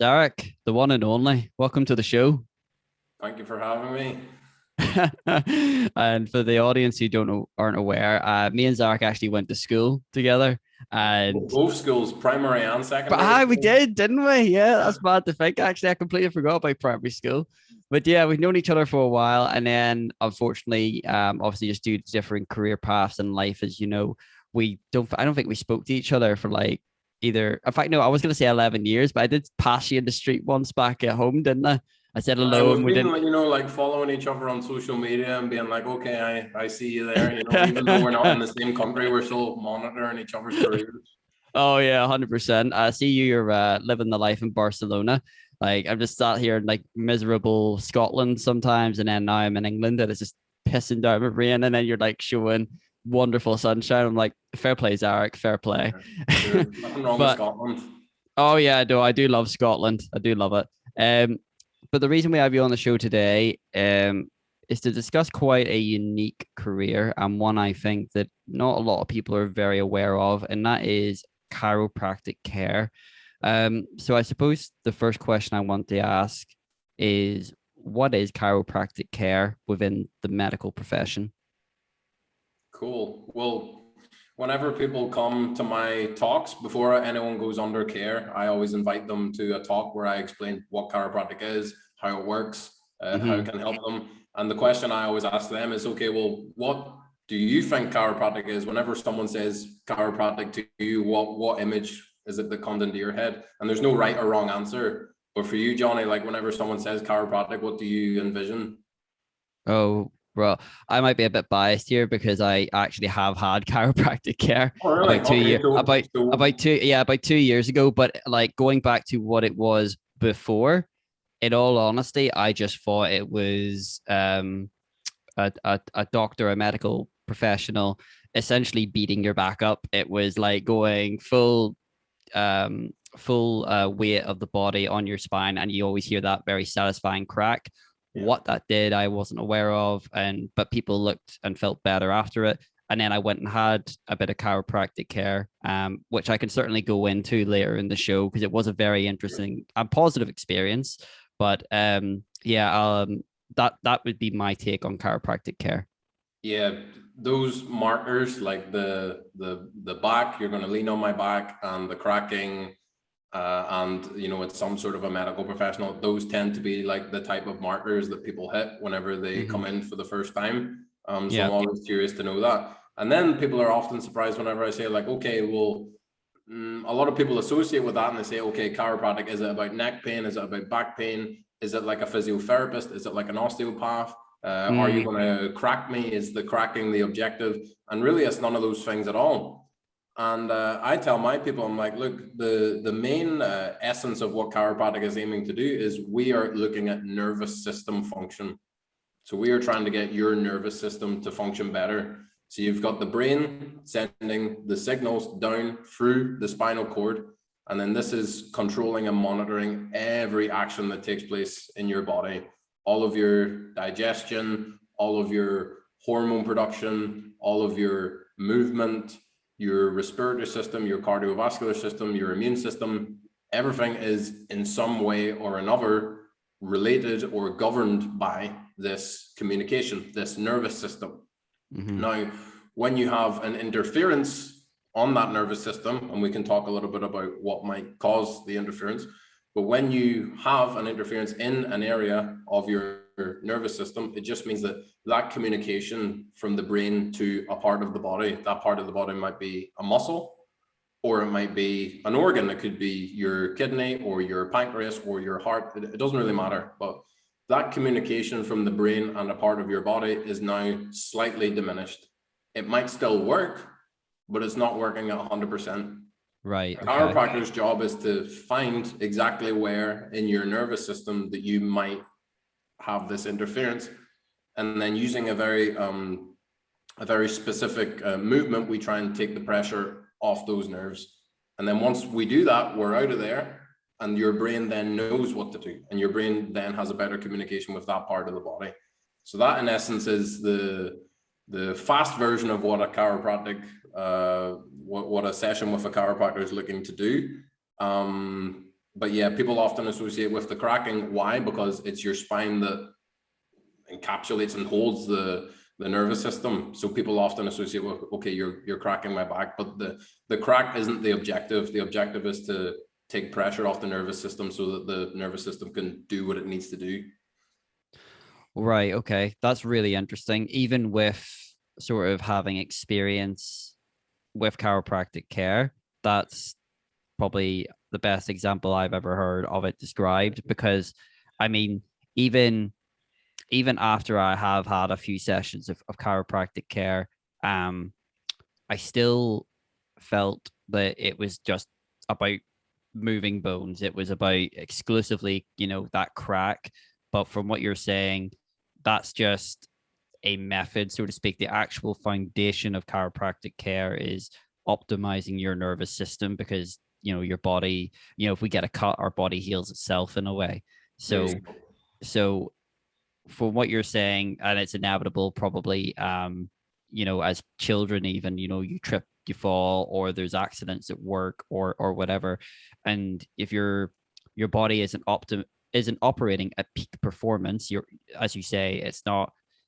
Zarak, the one and only, welcome to the show. Thank you for having me. And for the audience who don't know, aren't aware, me and Zarak actually went to school together. And Both schools, primary and but secondary we school. did, didn't we? Yeah, that's bad to think. Actually, I completely forgot about primary school. But yeah, we've known each other for a while, and then unfortunately, obviously, just due to different career paths in life, as you know, we don't. I don't think we spoke to each other for like either. In fact, no, I was gonna say 11 years, but I did pass you in the street once back at home, didn't I? I said I hello, was and we being didn't. like, like following each other on social media and being like, okay, I see you there. Even though we're not in the same country, we're still monitoring each other's careers. Oh yeah, 100%. I see you're living the life in Barcelona. Like I'm just sat here in like miserable Scotland sometimes, and then now I'm in England and it's just pissing down with rain, and then you're like showing wonderful sunshine. I'm like, fair play, Zarak, fair play. Yeah, sure. Nothing wrong with But Scotland. oh yeah, I do love Scotland. I do love it. But the reason we have you on the show today, is to discuss quite a unique career and one I think that not a lot of people are very aware of, and that is chiropractic care. So I suppose the first question I want to ask is, what is chiropractic care within the medical profession? Cool. Well, whenever people come to my talks, before anyone goes under care, I always invite them to a talk where I explain what chiropractic is, how it works, how it Mm-hmm. can help them. And the question I always ask them is, okay, well, what do you think chiropractic is? Whenever someone says chiropractic to you, what image is it that comes into your head? And there's no right or wrong answer. But for you, Johnny, like whenever someone says chiropractic, what do you envision? Oh, well, I might be a bit biased here because I actually have had chiropractic care Oh, really? about two Okay, years so about two yeah about 2 years ago. But like going back to what it was before, in all honesty, I just thought it was a doctor, a medical professional, essentially beating your back up. It was like going full weight of the body on your spine, and you always hear that very satisfying crack. yeah. What that did, I wasn't aware of, and but people looked and felt better after it. And then I went and had a bit of chiropractic care, which I can certainly go into later in the show because it was a very interesting and positive experience. But yeah, that would be my take on chiropractic care. Yeah, those markers like the back, you're going to lean on my back, and the cracking, and it's some sort of a medical professional. Those tend to be like the type of markers that people hit whenever they Mm-hmm. come in for the first time. So Yeah. I'm always curious to know that. And then people are often surprised whenever I say like, okay, well, a lot of people associate with that and they say, okay, chiropractic, is it about neck pain? Is it about back pain? Is it like a physiotherapist? Is it like an osteopath? Are you Mm, going to crack me? Is the cracking the objective? And really, it's none of those things at all. And I tell my people, I'm like, look, the main essence of what chiropractic is aiming to do is we are looking at nervous system function. So we are trying to get your nervous system to function better. So you've got the brain sending the signals down through the spinal cord, and then this is controlling and monitoring every action that takes place in your body, all of your digestion, all of your hormone production, all of your movement, your respiratory system, your cardiovascular system, your immune system. Everything is in some way or another related or governed by this communication, this nervous system. mm-hmm. Now, when you have an interference on that nervous system, and we can talk a little bit about what might cause the interference, but when you have an interference in an area of your nervous system, it just means that that communication from the brain to a part of the body, that part of the body might be a muscle, or it might be an organ. It could be your kidney or your pancreas or your heart. It doesn't really matter. But that communication from the brain and a part of your body is now slightly diminished. It might still work, but it's not working at 100%. Right. A Okay. chiropractor's job is to find exactly where in your nervous system that you might have this interference. And then using a very specific movement, we try and take the pressure off those nerves. And then once we do that, we're out of there, and your brain then knows what to do. And your brain then has a better communication with that part of the body. So that in essence is the fast version of what a chiropractic, what a session with a chiropractor is looking to do. but yeah, people often associate with the cracking. Why? Because it's your spine that encapsulates and holds the nervous system. So people often associate with, okay, you're cracking my back, but the crack isn't the objective. The objective is to take pressure off the nervous system so that the nervous system can do what it needs to do. Right. Okay. That's really interesting. Even with sort of having experience with chiropractic care, that's probably the best example I've ever heard of it described. Because, I mean, even after I have had a few sessions of chiropractic care, I still felt that it was just about moving bones. It was about exclusively, that crack. But from what you're saying, that's just a method, so to speak. The actual foundation of chiropractic care is optimizing your nervous system, because your body, if we get a cut, our body heals itself in a way. So from what you're saying, and it's inevitable probably, as children, even, you trip, you fall, or there's accidents at work or whatever. And if your body isn't operating at peak performance, as you say,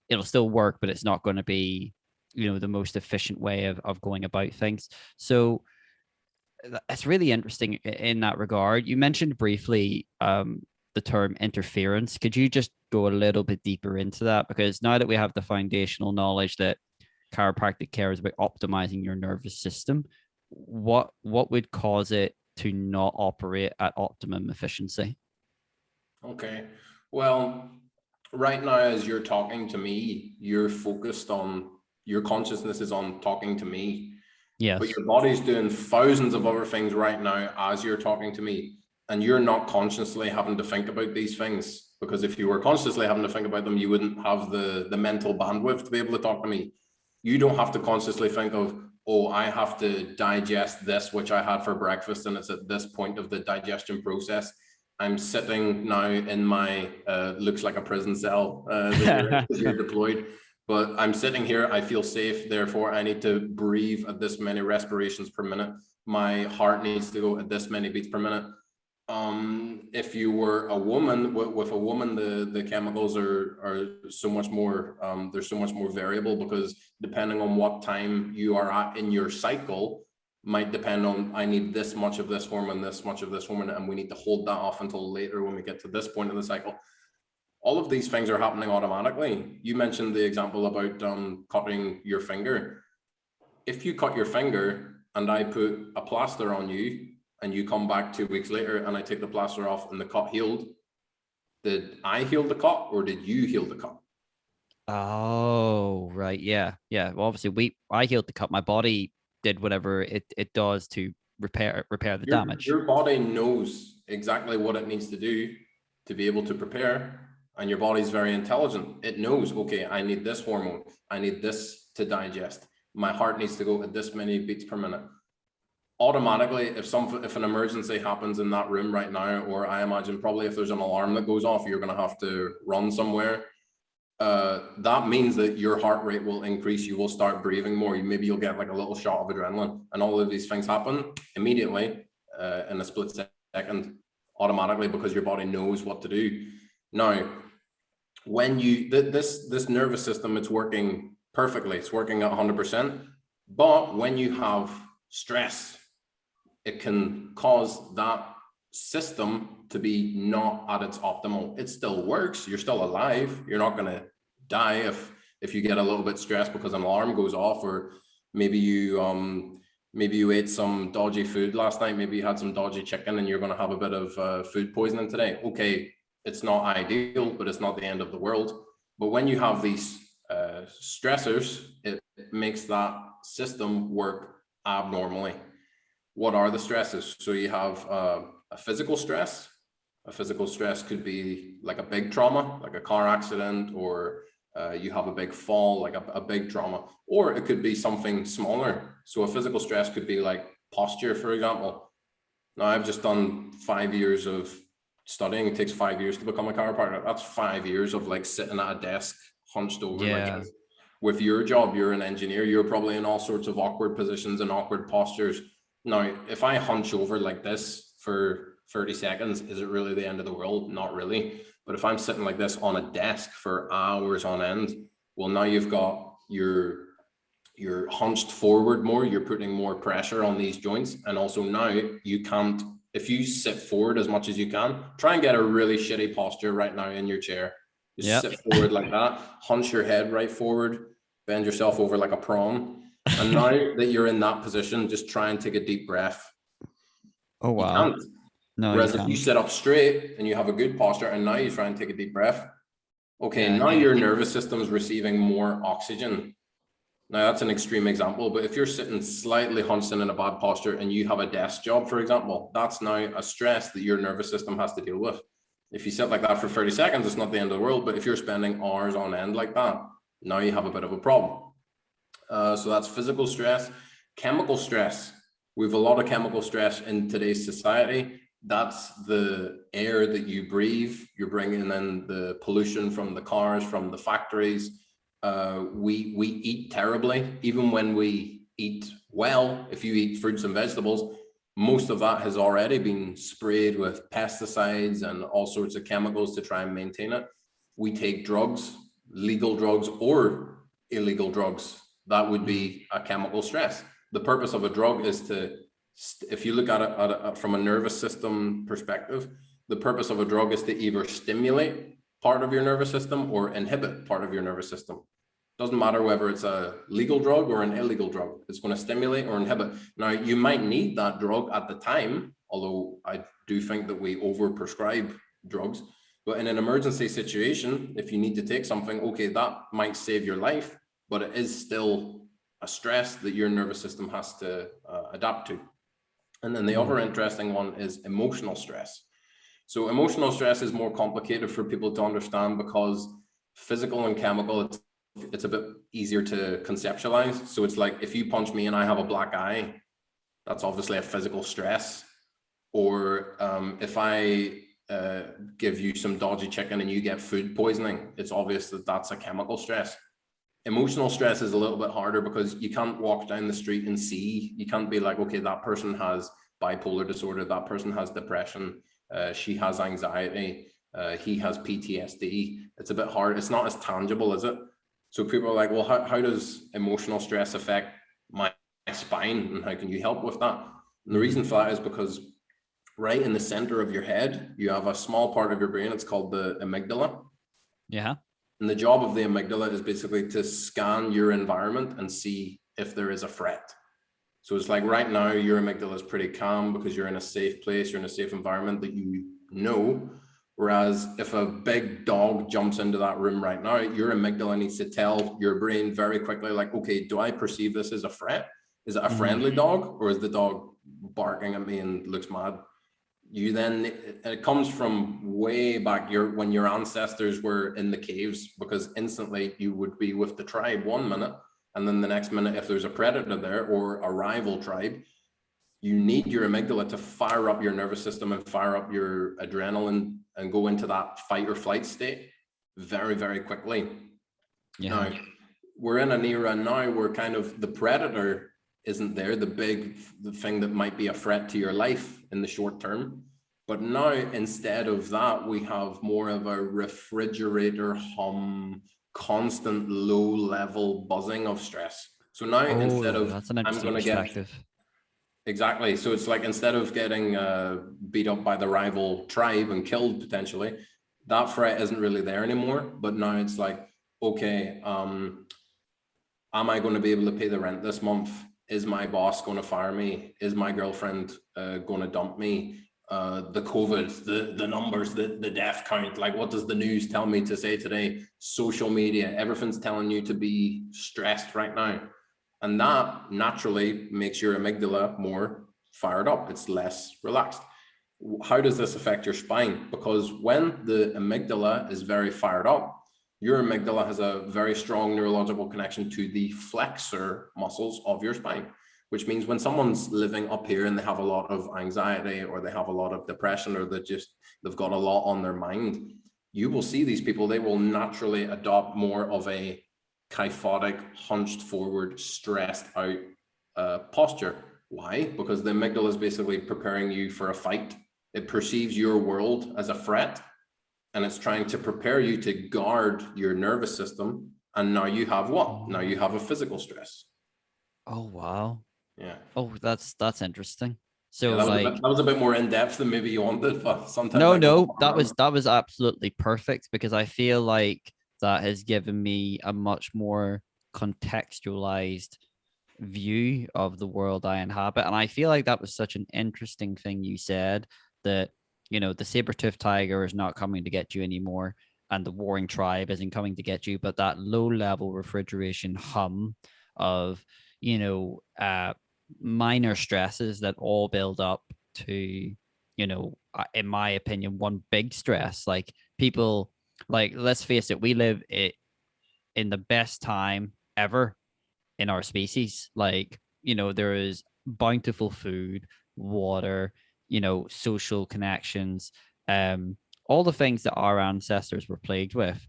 it'll still work, but it's not going to be, the most efficient way of going about things. So that's really interesting in that regard. You mentioned briefly the term interference. Could you just go a little bit deeper into that? Because now that we have the foundational knowledge that chiropractic care is about optimizing your nervous system, what would cause it to not operate at optimum efficiency? Okay. Well, right now, as you're talking to me, you're focused on, your consciousness is on talking to me. Yes. But your body's doing thousands of other things right now as you're talking to me. And you're not consciously having to think about these things, because if you were consciously having to think about them, you wouldn't have the mental bandwidth to be able to talk to me. You don't have to consciously think of, oh, I have to digest this, which I had for breakfast, and it's at this point of the digestion process. I'm sitting now in my, looks like a prison cell that you're deployed, but I'm sitting here, I feel safe, therefore I need to breathe at this many respirations per minute. My heart needs to go at this many beats per minute. If you were a woman, with a woman, the chemicals are so much more, they're so much more variable, because depending on what time you are at in your cycle might depend on, I need this much of this hormone, this much of this hormone, and we need to hold that off until later when we get to this point in the cycle. All of these things are happening automatically. You mentioned the example about cutting your finger. If you cut your finger and I put a plaster on you, and you come back 2 weeks later and I take the plaster off and the cut healed, did I heal the cut or did you heal the cut? Oh, right. Yeah. Well, obviously I healed the cut. My body did whatever it does to repair the damage. Your body knows exactly what it needs to do to be able to prepare, and your body's very intelligent. It knows, okay, I need this hormone, I need this to digest, my heart needs to go at this many beats per minute. Automatically, if an emergency happens in that room right now, or I imagine probably if there's an alarm that goes off, you're going to have to run somewhere. That means that your heart rate will increase. You will start breathing more. Maybe you'll get like a little shot of adrenaline, and all of these things happen immediately in a split second, automatically, because your body knows what to do. Now, when this nervous system, it's working perfectly. It's working at 100%. But when you have stress, it can cause that system to be not at its optimal. It still works. You're still alive. You're not going to die if you get a little bit stressed because an alarm goes off, or maybe you ate some dodgy food last night. Maybe you had some dodgy chicken and you're going to have a bit of food poisoning today. Okay, it's not ideal, but it's not the end of the world. But when you have these stressors, it makes that system work abnormally. What are the stresses? So you have a physical stress. A physical stress could be like a big trauma, like a car accident, or you have a big fall, like a big trauma, or it could be something smaller. So a physical stress could be like posture, for example. Now, I've just done 5 years of studying. It takes 5 years to become a chiropractor. That's 5 years of like sitting at a desk, hunched over. Yeah. Like, with your job, you're an engineer. You're probably in all sorts of awkward positions and awkward postures. Now, if I hunch over like this for 30 seconds, is it really the end of the world? Not really. But if I'm sitting like this on a desk for hours on end, well, now you've got you're hunched forward more, you're putting more pressure on these joints. And also now you can't, if you sit forward as much as you can, try and get a really shitty posture right now in your chair. Just sit forward like that, hunch your head right forward, bend yourself over like a prawn. And now that you're in that position, just try and take a deep breath. Oh, wow. You can't. No, whereas if you sit up straight and you have a good posture and now you try and take a deep breath, okay, now your nervous system is receiving more oxygen. Now that's an extreme example, but if you're sitting slightly hunched in a bad posture and you have a desk job, for example, that's now a stress that your nervous system has to deal with. If you sit like that for 30 seconds, it's not the end of the world. But if you're spending hours on end like that, now you have a bit of a problem. So that's physical stress. Chemical stress. We have a lot of chemical stress in today's society. That's the air that you breathe. You're bringing in the pollution from the cars, from the factories. We eat terribly. Even when we eat well, if you eat fruits and vegetables, most of that has already been sprayed with pesticides and all sorts of chemicals to try and maintain it. We take drugs, legal drugs or illegal drugs. That would be a chemical stress. The purpose of a drug is to, if you look at it from a nervous system perspective, the purpose of a drug is to either stimulate part of your nervous system or inhibit part of your nervous system. Doesn't matter whether it's a legal drug or an illegal drug. It's going to stimulate or inhibit. Now, you might need that drug at the time, although I do think that we overprescribe drugs. But in an emergency situation, if you need to take something, okay, that might save your life, but it is still a stress that your nervous system has to adapt to. And then the other interesting one is emotional stress. So emotional stress is more complicated for people to understand because physical and chemical, it's a bit easier to conceptualize. So it's like if you punch me and I have a black eye, that's obviously a physical stress. Or if I give you some dodgy chicken and you get food poisoning, it's obvious that that's a chemical stress. Emotional stress is a little bit harder because you can't walk down the street and see. You can't be like, okay, that person has bipolar disorder, that person has depression, she has anxiety, he has PTSD. It's a bit hard. It's not as tangible, is it? So people are like, well, how does emotional stress affect my spine and how can you help with that? And the reason for that is because right in the center of your head, you have a small part of your brain. It's called the amygdala. Yeah. And the job of the amygdala is basically to scan your environment and see if there is a threat. So it's like right now, your amygdala is pretty calm because you're in a safe place, you're in a safe environment that you know. Whereas if a big dog jumps into that room right now, your amygdala needs to tell your brain very quickly, like, okay, do I perceive this as a threat? Is it a friendly dog or is the dog barking at me and looks mad? You then, it comes from way back when your ancestors were in the caves, because instantly you would be with the tribe 1 minute, and then the next minute, if there's a predator there or a rival tribe, you need your amygdala to fire up your nervous system and fire up your adrenaline and go into that fight or flight state very, very quickly. Yeah. Now, we're in an era now where kind of the predator isn't there, the thing that might be a threat to your life in the short term. But now, instead of that, we have more of a refrigerator hum, constant low level buzzing of stress. So now instead of that's an interesting perspective. Exactly. So it's like instead of getting beat up by the rival tribe and killed potentially, that threat isn't really there anymore. But now it's like, okay, am I going to be able to pay the rent this month? Is my boss going to fire me? Is my girlfriend going to dump me? The COVID, the numbers, the death count, like what does the news tell me to say today? Social media, everything's telling you to be stressed right now. And that naturally makes your amygdala more fired up. It's less relaxed. How does this affect your spine? Because when the amygdala is very fired up, your amygdala has a very strong neurological connection to the flexor muscles of your spine, which means when someone's living up here and they have a lot of anxiety or they have a lot of depression or they've got a lot on their mind, you will see these people, they will naturally adopt more of a kyphotic, hunched forward, stressed out posture. Why? Because the amygdala is basically preparing you for a fight It perceives your world as a threat, and it's trying to prepare you to guard your nervous system. And now you have what? Now you have a physical stress. Oh, wow. Yeah. Oh, that's interesting. Yeah, So like, that was a bit more in depth than maybe you wanted, but sometimes no, I go no, on and on. that was absolutely perfect, because I feel like that has given me a much more contextualized view of the world I inhabit. And I feel like that was such an interesting thing you said, that, you know, the saber-toothed tiger is not coming to get you anymore, and the warring tribe isn't coming to get you, but that low-level refrigeration hum of, you know, minor stresses that all build up to, you know, in my opinion, one big stress. Like, people, like, let's face it, we live it in the best time ever in our species. Like, you know, there is bountiful food, water, you know, social connections, um, all the things that our ancestors were plagued with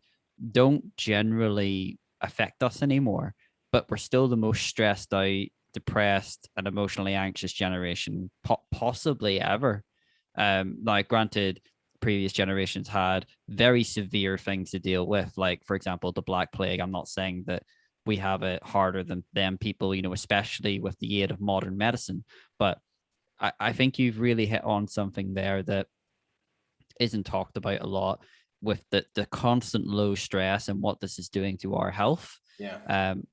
don't generally affect us anymore. But we're still the most stressed out, depressed, and emotionally anxious generation possibly ever. Like, granted, previous generations had very severe things to deal with, like, for example, the Black Plague. I'm not saying that we have it harder than them people, you know, especially with the aid of modern medicine. But I think you've really hit on something there that isn't talked about a lot, with the constant low stress and what this is doing to our health. Yeah.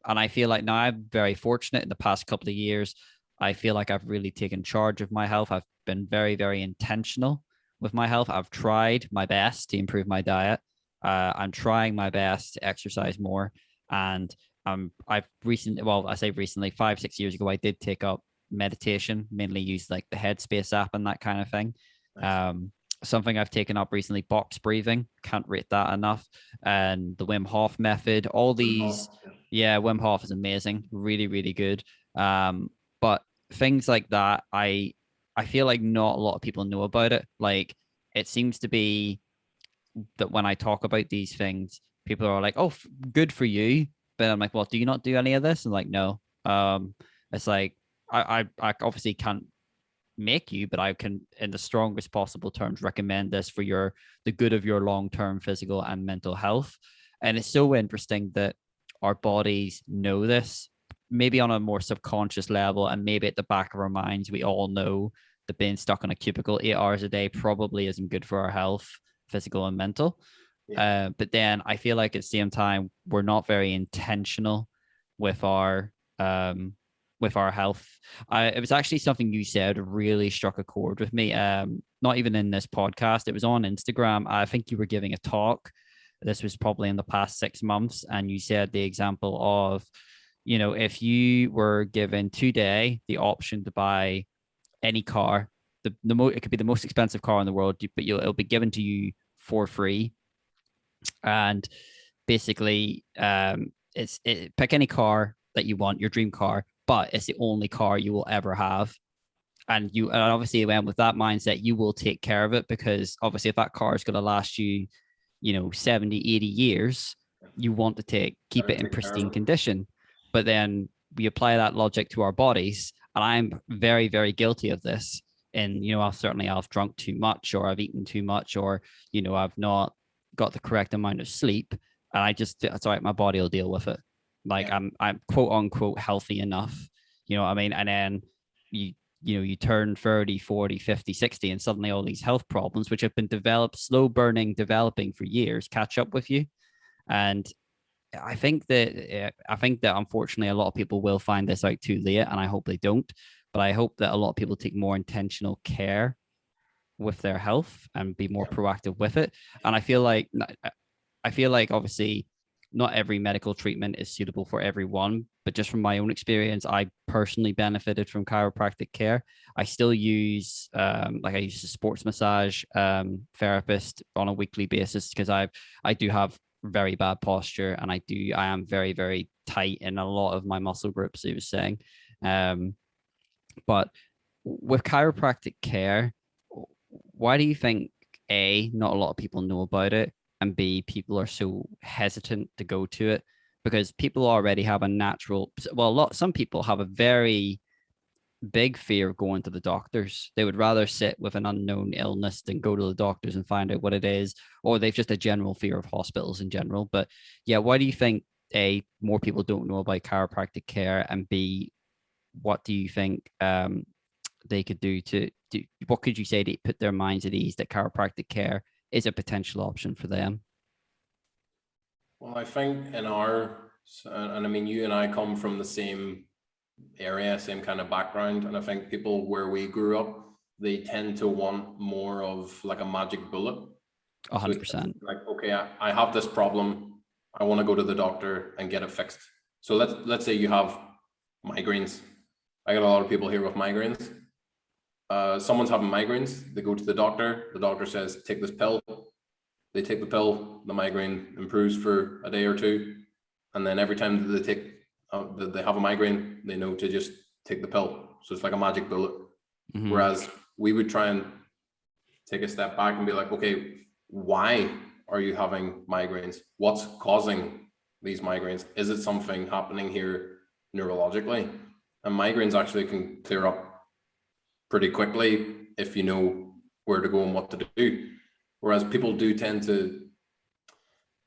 And I feel like now I'm very fortunate in the past couple of years. I feel like I've really taken charge of my health. I've been very, very intentional with my health. I've tried my best to improve my diet. I'm trying my best to exercise more. And I've recently, well, I say recently, 5, 6 years ago, I did take up meditation, mainly use like the Headspace app and that kind of thing. Nice. Something I've taken up recently, box breathing, can't rate that enough. And the Wim Hof method, all these, yeah, Wim Hof is amazing, really, really good. But things like that, I feel like not a lot of people know about it. Like, it seems to be that when I talk about these things, people are like, "Oh, good for you," but I'm like, "Well, do you not do any of this?" And like, no. It's like, I obviously can't make you, but I can, in the strongest possible terms, recommend this for the good of your long-term physical and mental health. And it's so interesting that our bodies know this, maybe on a more subconscious level, and maybe at the back of our minds, we all know that being stuck in a cubicle 8 hours a day probably isn't good for our health, physical and mental. Yeah. But then I feel like at the same time, we're not very intentional with um our health. It was actually something you said really struck a chord with me. Not even in this podcast, it was on Instagram. I think you were giving a talk. This was probably in the past 6 months, and you said the example of, you know, if you were given today the option to buy any car, it could be the most expensive car in the world, but it'll be given to you for free. And basically, pick any car that you want, your dream car, but it's the only car you will ever have. And obviously, when with that mindset, you will take care of it, because obviously, if that car is going to last you, you know, 70, 80 years, you want to keep Better it in take care pristine of it. condition. But then we apply that logic to our bodies, and I'm very, very guilty of this. And, you know, I've drunk too much, or I've eaten too much, or, you know, I've not got the correct amount of sleep, and it's all right, my body will deal with it. Like, Yeah. I'm quote unquote healthy enough, you know what I mean? And then you you know, you turn 30, 40, 50, 60, and suddenly all these health problems, which have been slow burning, developing for years, catch up with you. And I think that unfortunately a lot of people will find this out too late, and I hope they don't. But I hope that a lot of people take more intentional care with their health and be more Yeah. proactive with it. And I feel like obviously not every medical treatment is suitable for everyone, but just from my own experience, I personally benefited from chiropractic care. I still use like I use a sports massage therapist on a weekly basis, because I do have very bad posture, and I am very, very tight in a lot of my muscle groups, he was saying. Um, but with chiropractic care, why do you think not a lot of people know about it, and B, people are so hesitant to go to it? Because people already have a natural, well, some people have a very big fear of going to the doctors. They would rather sit with an unknown illness than go to the doctors and find out what it is, or they've just a general fear of hospitals in general. But yeah, why do you think A, more people don't know about chiropractic care, and B, what do you think they could do to do? What could you say to put their minds at ease that chiropractic care is a potential option for them? Well, I think in our, and I mean, you and I come from the same area, same kind of background. And I think people where we grew up, they tend to want more of like a magic bullet. 100%. Like, okay, I have this problem. I want to go to the doctor and get it fixed. So let's say you have migraines. I got a lot of people here with migraines. Someone's having migraines. They go to the doctor. The doctor says, take this pill. They take the pill. The migraine improves for a day or two. And then every time that they have a migraine, they know to just take the pill. So it's like a magic bullet. Mm-hmm. Whereas we would try and take a step back and be like, okay, why are you having migraines? What's causing these migraines? Is it something happening here neurologically? And migraines actually can clear up pretty quickly if you know where to go and what to do. Whereas people do tend to,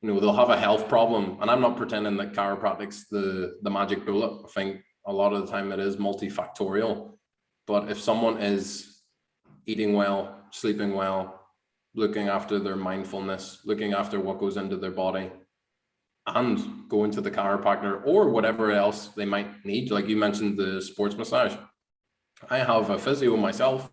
they'll have a health problem. And I'm not pretending that chiropractic's the magic bullet. I think a lot of the time it is multifactorial. But if someone is eating well, sleeping well, looking after their mindfulness, looking after what goes into their body, and going to the chiropractor or whatever else they might need, like you mentioned the sports massage. I have a physio myself.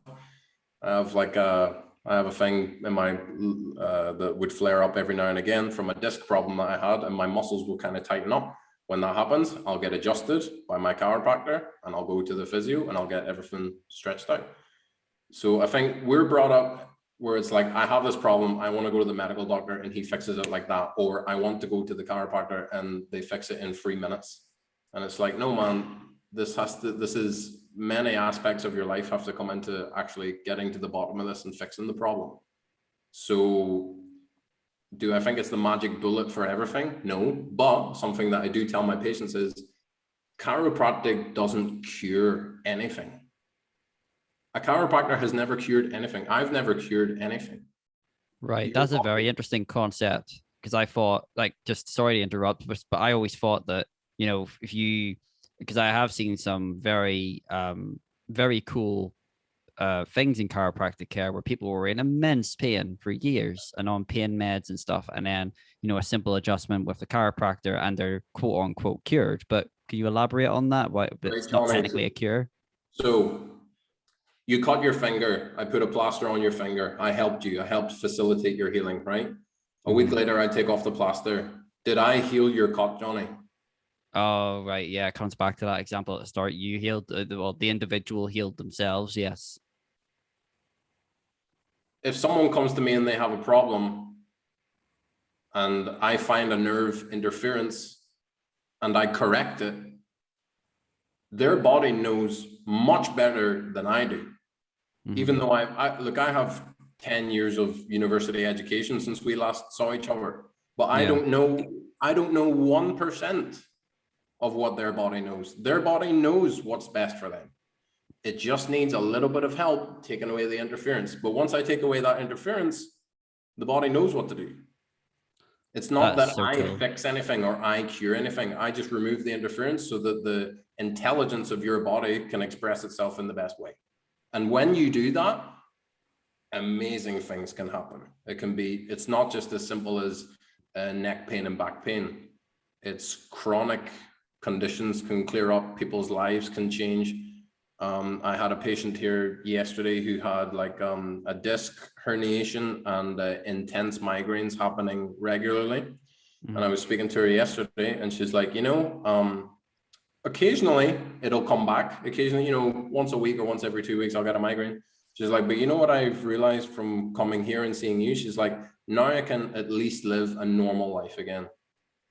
I have a thing in my that would flare up every now and again from a disc problem that I had, and my muscles will kind of tighten up. When that happens, I'll get adjusted by my chiropractor and I'll go to the physio and I'll get everything stretched out. So I think we're brought up where it's like, I have this problem, I want to go to the medical doctor and he fixes it like that, or I want to go to the chiropractor and they fix it in 3 minutes. And it's like, no, man, this is many aspects of your life have to come into actually getting to the bottom of this and fixing the problem. So do I think it's the magic bullet for everything? No, but something that I do tell my patients is chiropractic doesn't cure anything. A chiropractor has never cured anything. I've never cured anything. Right. That's a very interesting concept, because I thought, like, just sorry to interrupt, but I always thought that, because I have seen some very, very cool things in chiropractic care where people were in immense pain for years and on pain meds and stuff. And then, a simple adjustment with the chiropractor and they're quote unquote cured. But can you elaborate on that? Why it's not technically a cure? So you cut your finger. I put a plaster on your finger. I helped you. I helped facilitate your healing, right? A week later, I take off the plaster. Did I heal your cut, Johnny? Oh, right. Yeah, it comes back to that example at the start. You healed, the individual healed themselves. Yes. If someone comes to me and they have a problem and I find a nerve interference and I correct it, their body knows much better than I do. Mm-hmm. Even though I have 10 years of university education since we last saw each other, but I don't know 1% of what their body knows. Their body knows what's best for them. It just needs a little bit of help taking away the interference. But once I take away that interference, the body knows what to do. It's not that I fix anything or I cure anything. I just remove the interference so that the intelligence of your body can express itself in the best way. And when you do that, amazing things can happen. It's not just as simple as neck pain and back pain. It's chronic conditions can clear up, people's lives can change. I had a patient here yesterday who had like a disc herniation and intense migraines happening regularly. Mm-hmm. And I was speaking to her yesterday and she's like, occasionally it'll come back. Occasionally, once a week or once every 2 weeks, I'll get a migraine. She's like, but you know what I've realized from coming here and seeing you? She's like, now I can at least live a normal life again.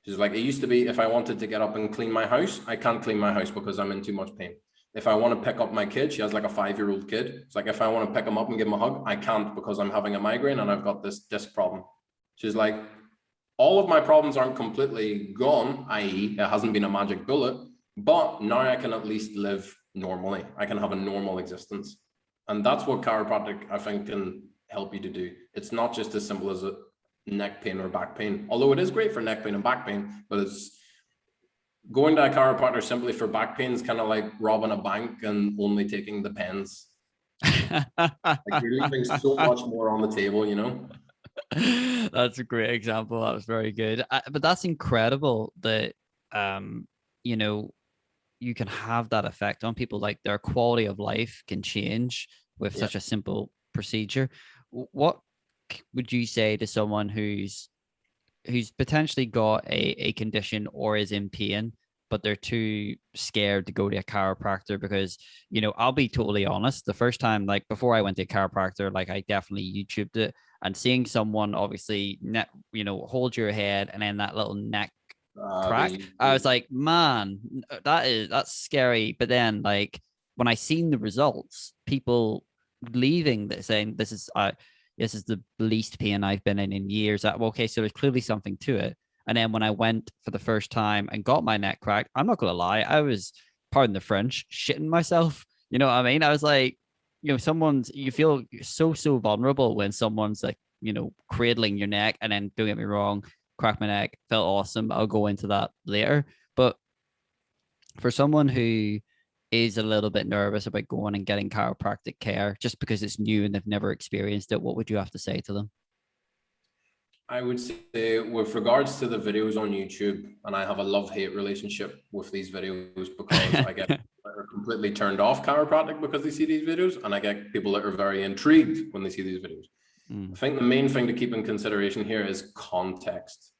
She's like, it used to be if I wanted to get up and clean my house, I can't clean my house because I'm in too much pain. If I want to pick up my kid, she has like a 5-year-old kid. It's like, if I want to pick him up and give him a hug, I can't because I'm having a migraine and I've got this disc problem. She's like, all of my problems aren't completely gone, i.e. it hasn't been a magic bullet, but now I can at least live normally. I can have a normal existence. And that's what chiropractic, I think, can help you to do. It's not just as simple as a neck pain or back pain, although it is great for neck pain and back pain, but it's going to a chiropractor simply for back pain is kind of like robbing a bank and only taking the pens. Like you're leaving so much more on the table, you know? That's a great example. That was very good. But that's incredible that, you know, you can have that effect on people. Like their quality of life can change with such a simple procedure. What would you say to someone who's potentially got a condition or is in pain, but they're too scared to go to a chiropractor? Because, you know, I'll be totally honest, the first time, like before I went to a chiropractor, like I definitely YouTubed it, and seeing someone obviously hold your head and then that little neck crack, I was like, man, that's scary. But then like when I seen the results, people leaving saying this is the least pain I've been in years. Okay, so there's clearly something to it. And then when I went for the first time and got my neck cracked, I'm not gonna lie, I was, pardon the French, shitting myself. You know what I mean? I was like, you know, you feel so vulnerable when someone's like, you know, cradling your neck. And then, don't get me wrong, cracked my neck, felt awesome. I'll go into that later. But for someone who is a little bit nervous about going and getting chiropractic care just because it's new and they've never experienced it, what would you have to say to them? I would say with regards to the videos on YouTube, and I have a love-hate relationship with these videos because I get are completely turned off chiropractic because they see these videos, and I get people that are very intrigued when they see these videos. I think the main thing to keep in consideration here is context.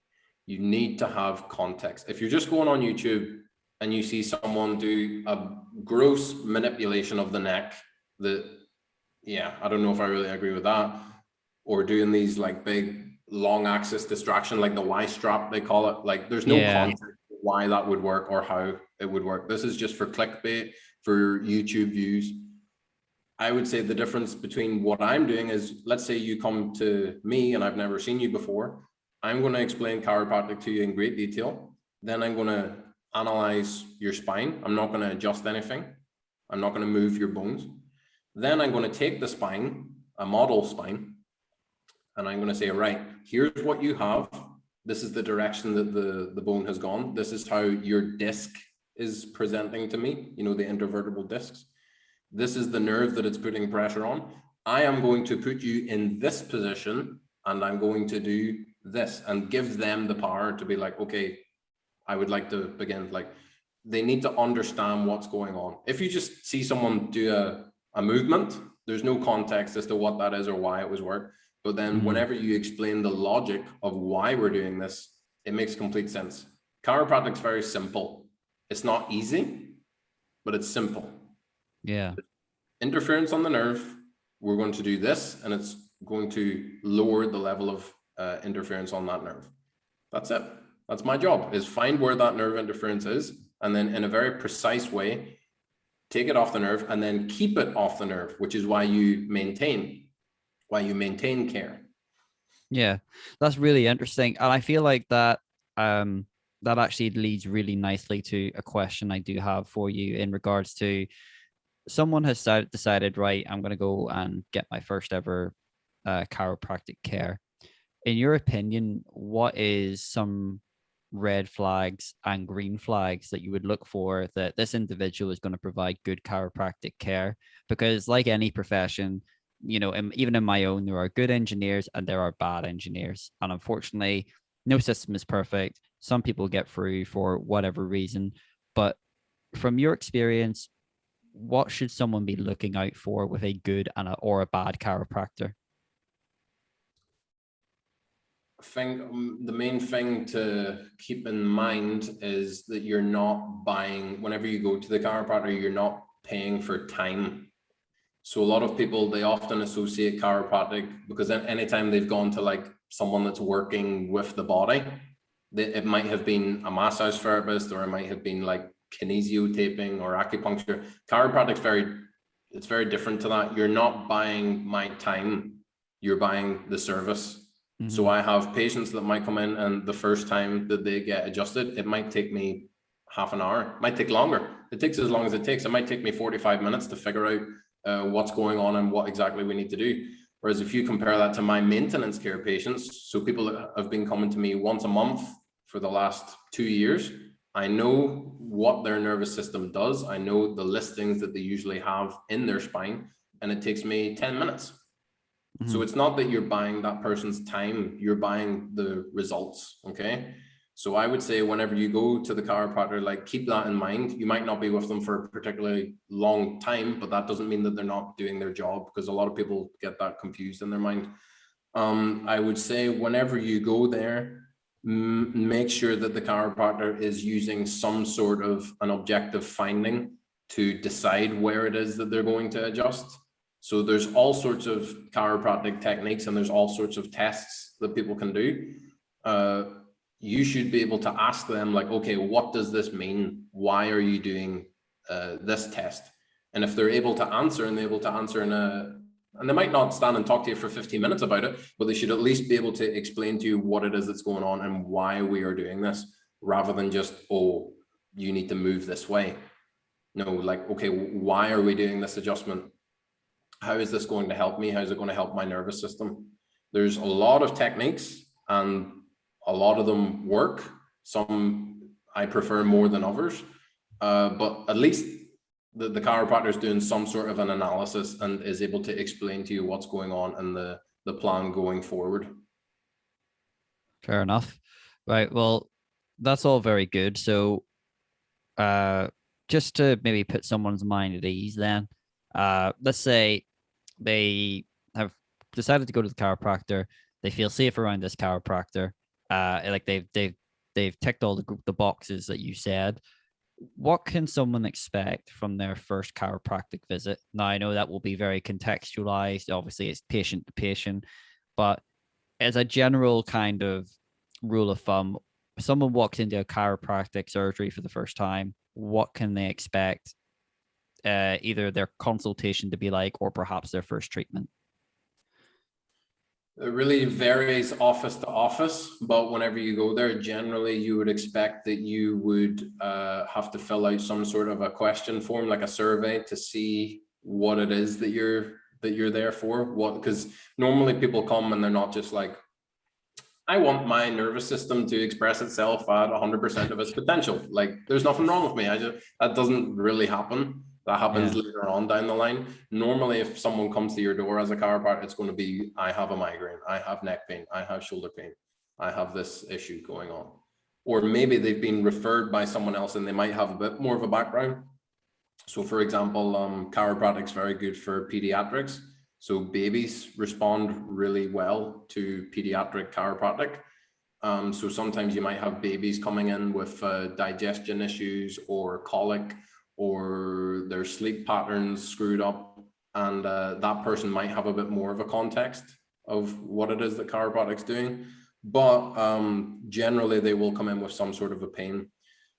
You need to have context. If you're just going on YouTube and you see someone do a gross manipulation of the neck, I don't know if I really agree with that, or doing these like big long axis distraction, like the Y strap, they call it. Like there's no context why that would work or how it would work. This is just for clickbait, for YouTube views. I would say the difference between what I'm doing is, let's say you come to me and I've never seen you before. I'm going to explain chiropractic to you in great detail. Then I'm going to analyze your spine. I'm not going to adjust anything. I'm not going to move your bones. Then I'm going to take the spine, a model spine, and I'm going to say, right, here's what you have. This is the direction that the bone has gone. This is how your disc is presenting to me, you know, the intervertebral discs. This is the nerve that it's putting pressure on. I am going to put you in this position and I'm going to do this, and give them the power to be like, okay, I would like to begin. Like they need to understand what's going on. If you just see someone do a movement, there's no context as to what that is or why it was worked. But then whenever you explain the logic of why we're doing this, it makes complete sense. Chiropractic's very simple. It's not easy, but it's simple. Yeah. Interference on the nerve, we're going to do this, and it's going to lower the level of interference on that nerve. That's it. That's my job, is find where that nerve interference is, and then in a very precise way, take it off the nerve and then keep it off the nerve, which is why you maintain care. Yeah, that's really interesting. And I feel like that that actually leads really nicely to a question I do have for you in regards to someone has decided, right, I'm going to go and get my first ever chiropractic care. In your opinion, what is some red flags and green flags that you would look for that this individual is going to provide good chiropractic care? Because like any profession, you know, even in my own, there are good engineers and there are bad engineers. And unfortunately, no system is perfect. Some people get through for whatever reason. But from your experience, what should someone be looking out for with a good or a bad chiropractor? I think the main thing to keep in mind is that you're not buying, whenever you go to the chiropractor, you're not paying for time. So a lot of people, they often associate chiropractic because anytime they've gone to like someone that's working with the body, it might have been a massage therapist, or it might have been like kinesio taping or acupuncture. Chiropractic's it's very different to that. You're not buying my time, you're buying the service. So I have patients that might come in, and the first time that they get adjusted, it might take me half an hour, it might take longer. It takes as long as it takes. It might take me 45 minutes to figure out what's going on and what exactly we need to do. Whereas if you compare that to my maintenance care patients, so people that have been coming to me once a month for the last 2 years, I know what their nervous system does. I know the listings that they usually have in their spine, and it takes me 10 minutes. So it's not that you're buying that person's time, you're buying the results, okay? So I would say whenever you go to the chiropractor, like keep that in mind. You might not be with them for a particularly long time, but that doesn't mean that they're not doing their job, because a lot of people get that confused in their mind. I would say whenever you go there, make sure that the chiropractor is using some sort of an objective finding to decide where it is that they're going to adjust. So there's all sorts of chiropractic techniques and there's all sorts of tests that people can do. You should be able to ask them like, okay, what does this mean? Why are you doing this test? And if they're able to answer and they're able to answer and they might not stand and talk to you for 15 minutes about it, but they should at least be able to explain to you what it is that's going on and why we are doing this, rather than just, oh, you need to move this way. No, like, okay, why are we doing this adjustment? How is this going to help me? How is it going to help my nervous system? There's a lot of techniques and a lot of them work. Some I prefer more than others, but at least the chiropractor is doing some sort of an analysis and is able to explain to you what's going on and the plan going forward. Fair enough. Right. Well, that's all very good. So just to maybe put someone's mind at ease then, let's say they have decided to go to the chiropractor. They feel safe around this chiropractor. Like they've ticked all the boxes that you said. What can someone expect from their first chiropractic visit? Now, I know that will be very contextualized. Obviously, it's patient to patient, but as a general kind of rule of thumb, if someone walks into a chiropractic surgery for the first time, what can they expect either their consultation to be like, or perhaps their first treatment? It really varies office to office, but whenever you go there, generally you would expect that you would have to fill out some sort of a question form, like a survey, to see what it is that you're there for. Because normally people come and they're not just like, I want my nervous system to express itself at 100% of its potential. Like, there's nothing wrong with me. That doesn't really happen. That happens later on down the line. Normally, if someone comes to your door as a chiropractor, it's going to be, I have a migraine, I have neck pain, I have shoulder pain, I have this issue going on. Or maybe they've been referred by someone else and they might have a bit more of a background. So for example, chiropractic is very good for pediatrics. So babies respond really well to pediatric chiropractic. So sometimes you might have babies coming in with digestion issues or colic, or their sleep patterns screwed up, and that person might have a bit more of a context of what it is that chiropractic's doing. But generally they will come in with some sort of a pain.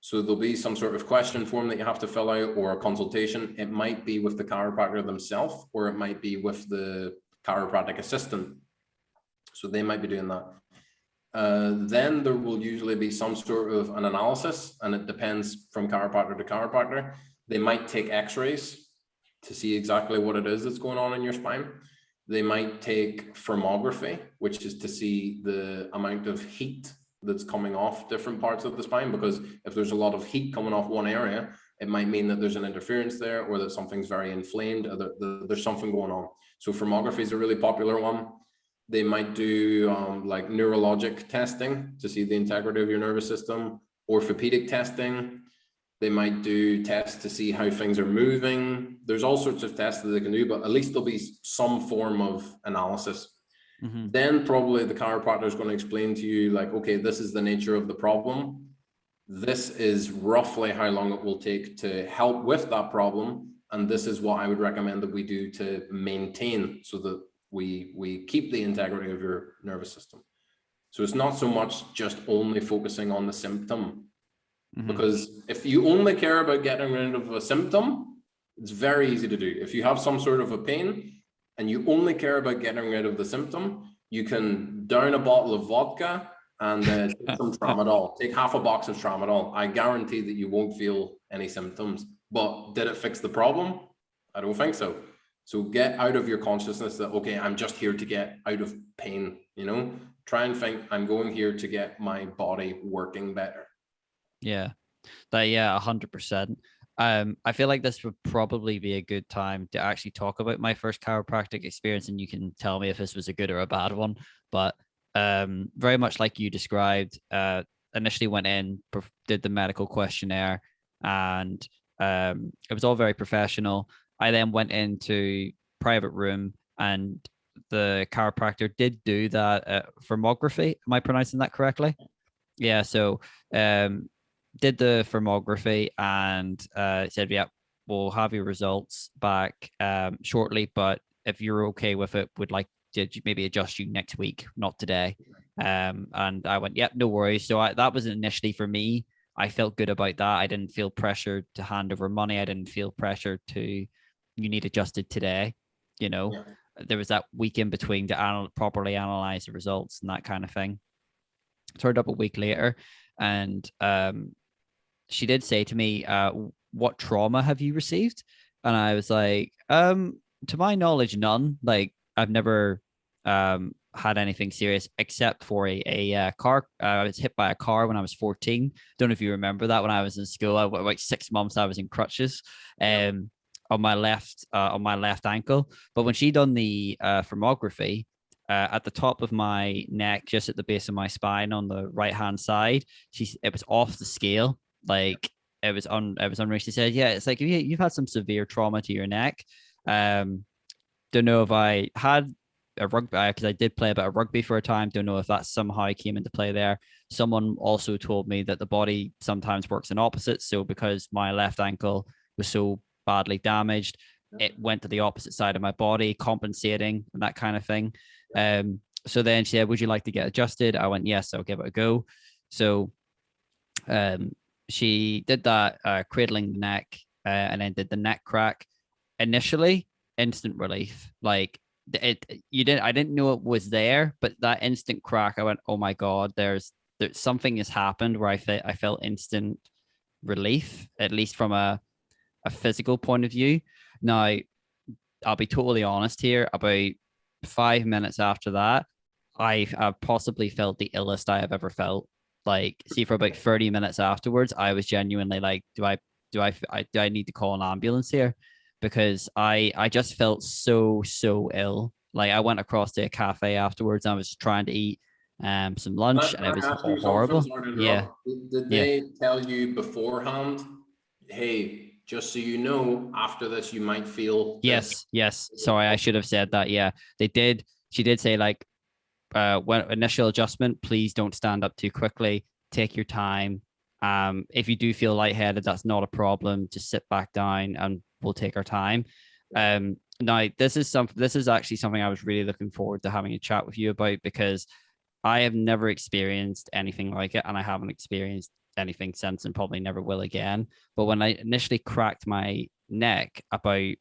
So there'll be some sort of question form that you have to fill out, or a consultation. It might be with the chiropractor themselves, or it might be with the chiropractic assistant. So they might be doing that. Then there will usually be some sort of an analysis, and it depends from chiropractor to chiropractor. They might take x-rays to see exactly what it is that's going on in your spine. They might take thermography, which is to see the amount of heat that's coming off different parts of the spine, because if there's a lot of heat coming off one area, it might mean that there's an interference there, or that something's very inflamed, or that there's something going on. So thermography is a really popular one. They might do like neurologic testing to see the integrity of your nervous system, orthopedic testing. They might do tests to see how things are moving. There's all sorts of tests that they can do, but at least there'll be some form of analysis. Mm-hmm. Then probably the chiropractor is going to explain to you like, okay, this is the nature of the problem. This is roughly how long it will take to help with that problem. And this is what I would recommend that we do to maintain, so that we keep the integrity of your nervous system. So it's not so much just only focusing on the symptom, mm-hmm. because if you only care about getting rid of a symptom, it's very easy to do. If you have some sort of a pain and you only care about getting rid of the symptom, you can down a bottle of vodka and take some tramadol, take half a box of tramadol. I guarantee that you won't feel any symptoms. but did it fix the problem? I don't think so. So get out of your consciousness that, okay, I'm just here to get out of pain, you know, try and think I'm going here to get my body working better. Yeah. Yeah, 100%. I feel like this would probably be a good time to actually talk about my first chiropractic experience, and you can tell me if this was a good or a bad one. But very much like you described, initially went in, did the medical questionnaire, and it was all very professional. I then went into private room, and the chiropractor did do that thermography. Am I pronouncing that correctly? Yeah. So did the thermography and said, yeah, we'll have your results back shortly, but if you're okay with it, would like to maybe adjust you next week, not today. And I went, yep, no worries. So that was initially for me. I felt good about that. I didn't feel pressured to hand over money. I didn't feel pressured to, you need adjusted today. You know, Yeah. there was that week in between to properly analyze the results and that kind of thing. Turned up a week later, and she did say to me, what trauma have you received? And I was like, to my knowledge, none. Like, I've never had anything serious except for a car. I was hit by a car when I was 14. Don't know if you remember that. When I was in school, like 6 months, I was in crutches. On my left ankle. But when she done the thermography, at the top of my neck, just at the base of my spine on the right hand side, it was off the scale. Like, it was unreal. She said, yeah, it's like you've had some severe trauma to your neck. Don't know if I had a rugby, because I did play a bit of rugby for a time. Don't know if that somehow came into play there. Someone also told me that the body sometimes works in opposites. So because my left ankle was so badly damaged, it went to the opposite side of my body, compensating and that kind of thing. So then she said, would you like to get adjusted? I went, yes, I'll give it a go. So she did that, cradling the neck, and then did the neck crack. Initially, instant relief. Like, I didn't know it was there, but that instant crack, I went, oh my God, there's something has happened where I felt instant relief, at least from a physical point of view. Now, I'll be totally honest here, about 5 minutes after that, I possibly felt the illest I have ever felt. Like, see, for about 30 minutes afterwards, I was genuinely like, do I need to call an ambulance here? Because I just felt so ill. Like, I went across to a cafe afterwards, and I was trying to eat some lunch, and it was ask you something? horrible. Sorry to Yeah. interrupt. Did Yeah. they tell you beforehand, hey, just so you know, after this, you might feel this? Yes. Sorry, I should have said that. Yeah, they did. She did say, like, when initial adjustment, please don't stand up too quickly. Take your time. If you do feel lightheaded, that's not a problem. Just sit back down, and we'll take our time. Now, this is actually something I was really looking forward to having a chat with you about, because I have never experienced anything like it, and I haven't experienced anything since, and probably never will again. But when I initially cracked my neck, about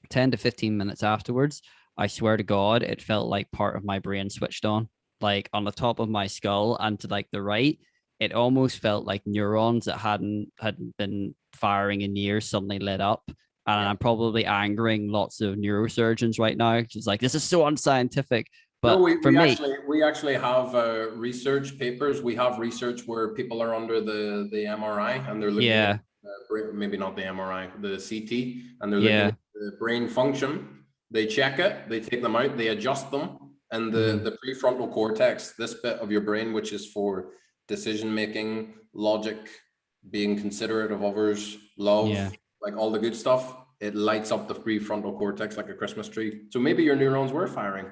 10 to 15 minutes afterwards, I swear to God, it felt like part of my brain switched on, like on the top of my skull and to like the right. It almost felt like neurons that hadn't been firing in years suddenly lit up. And I'm probably angering lots of neurosurgeons right now. It's like, this is so unscientific. No, But for me, we actually have research papers. We have research where people are under the MRI, and they're looking yeah, at maybe not the MRI, the CT, and they're looking yeah, at the brain function. They check it, they take them out, they adjust them, and the prefrontal cortex, this bit of your brain, which is for decision making, logic, being considerate of others, love, yeah. like all the good stuff, it lights up the prefrontal cortex like a Christmas tree. So maybe your neurons were firing.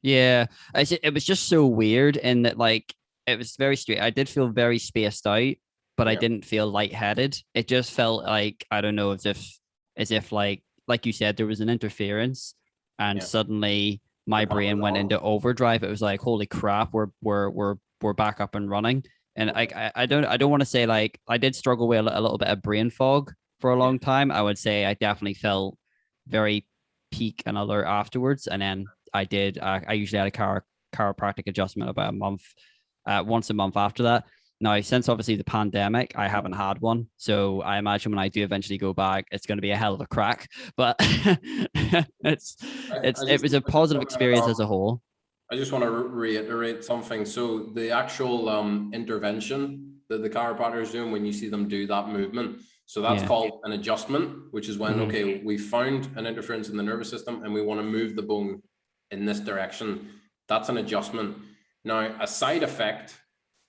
Yeah, it was just so weird in that, like, it was very straight. I did feel very spaced out, but I Yeah. didn't feel lightheaded. It just felt like, I don't know, as if like you said, there was an interference, and Yeah. suddenly my The power brain went off. into overdrive. It was like, holy crap, we're back up and running. And I don't want to say, like, I did struggle with a little bit of brain fog for a Yeah. long time. I would say I definitely felt very peak and alert afterwards, and then I usually had a chiropractic adjustment about a month, once a month after that. Now, since obviously the pandemic, I haven't had one. So I imagine when I do eventually go back, it's going to be a hell of a crack. But it was a positive experience as a whole. I just want to reiterate something. So the actual intervention that the chiropractor is doing when you see them do that movement, so that's called an adjustment, which is when, okay, we found an interference in the nervous system and we want to move the bone in this direction. That's an adjustment. Now, a side effect,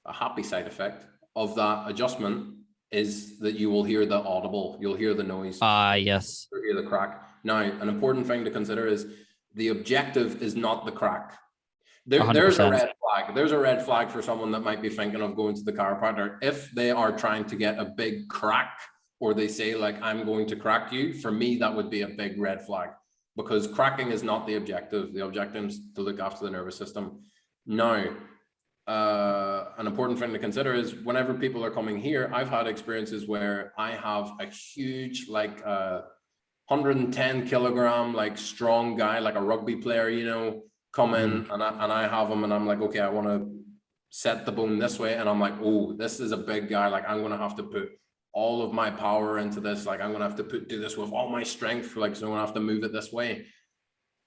a happy side effect of that adjustment is that you will hear the audible, you'll hear the noise. Yes. You'll hear the crack. Now, an important thing to consider is the objective is not the crack. There's a red flag. There's a red flag for someone that might be thinking of going to the chiropractor. If they are trying to get a big crack, or they say like, I'm going to crack you, for me, that would be a big red flag, because cracking is not the objective. The objective is to look after the nervous system. Now, an important thing to consider is whenever people are coming here, I've had experiences where I have a huge, like 110 kilogram, like strong guy, like a rugby player, you know, come in and I have him and I'm like, okay, I want to set the bone this way. And I'm like, oh, this is a big guy. Like I'm going to have to put all of my power into this. Like I'm going to have to do this with all my strength. Like, so I'm going to have to move it this way.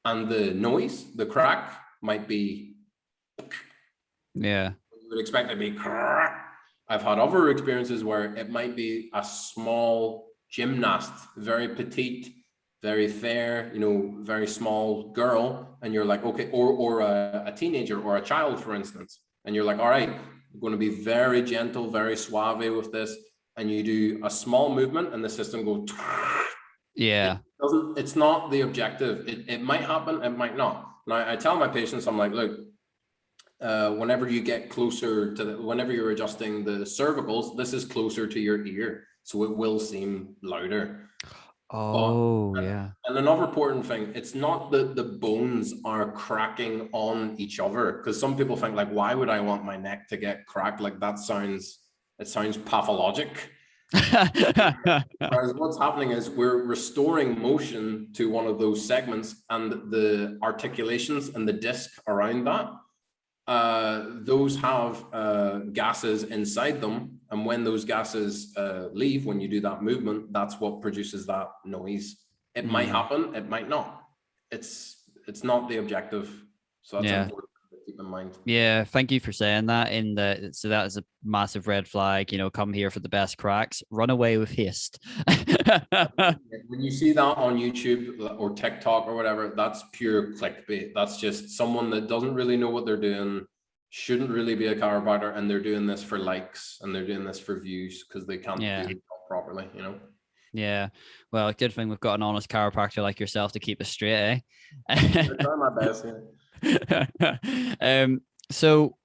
And the noise, the crack might be, you would expect it to be. I've had other experiences where it might be a small gymnast, very petite, very fair, you know, very small girl, and you're like, okay, or a teenager or a child, for instance, and you're like, all right, I'm going to be very gentle, very suave with this, and you do a small movement, and the system goes. It's not the objective. It might happen, it might not. And I tell my patients, I'm like, look, whenever you get closer to whenever you're adjusting the cervicals, this is closer to your ear, so it will seem louder. And another important thing, it's not that the bones are cracking on each other, because some people think like, why would I want my neck to get cracked? Like it sounds pathologic. Whereas what's happening is we're restoring motion to one of those segments, and the articulations and the disc around that, those have gases inside them, and when those gases leave, when you do that movement, that's what produces that noise. It might happen, it might not. It's not the objective, so that's important to keep in mind. Thank you for saying that. So that is a massive red flag. You know, come here for the best cracks, run away with haste. When you see that on YouTube or TikTok or whatever, that's pure clickbait. That's just someone that doesn't really know what they're doing, shouldn't really be a chiropractor, and they're doing this for likes and they're doing this for views because they can't do it properly, you know. Well, good thing we've got an honest chiropractor like yourself to keep us straight, I try my best. So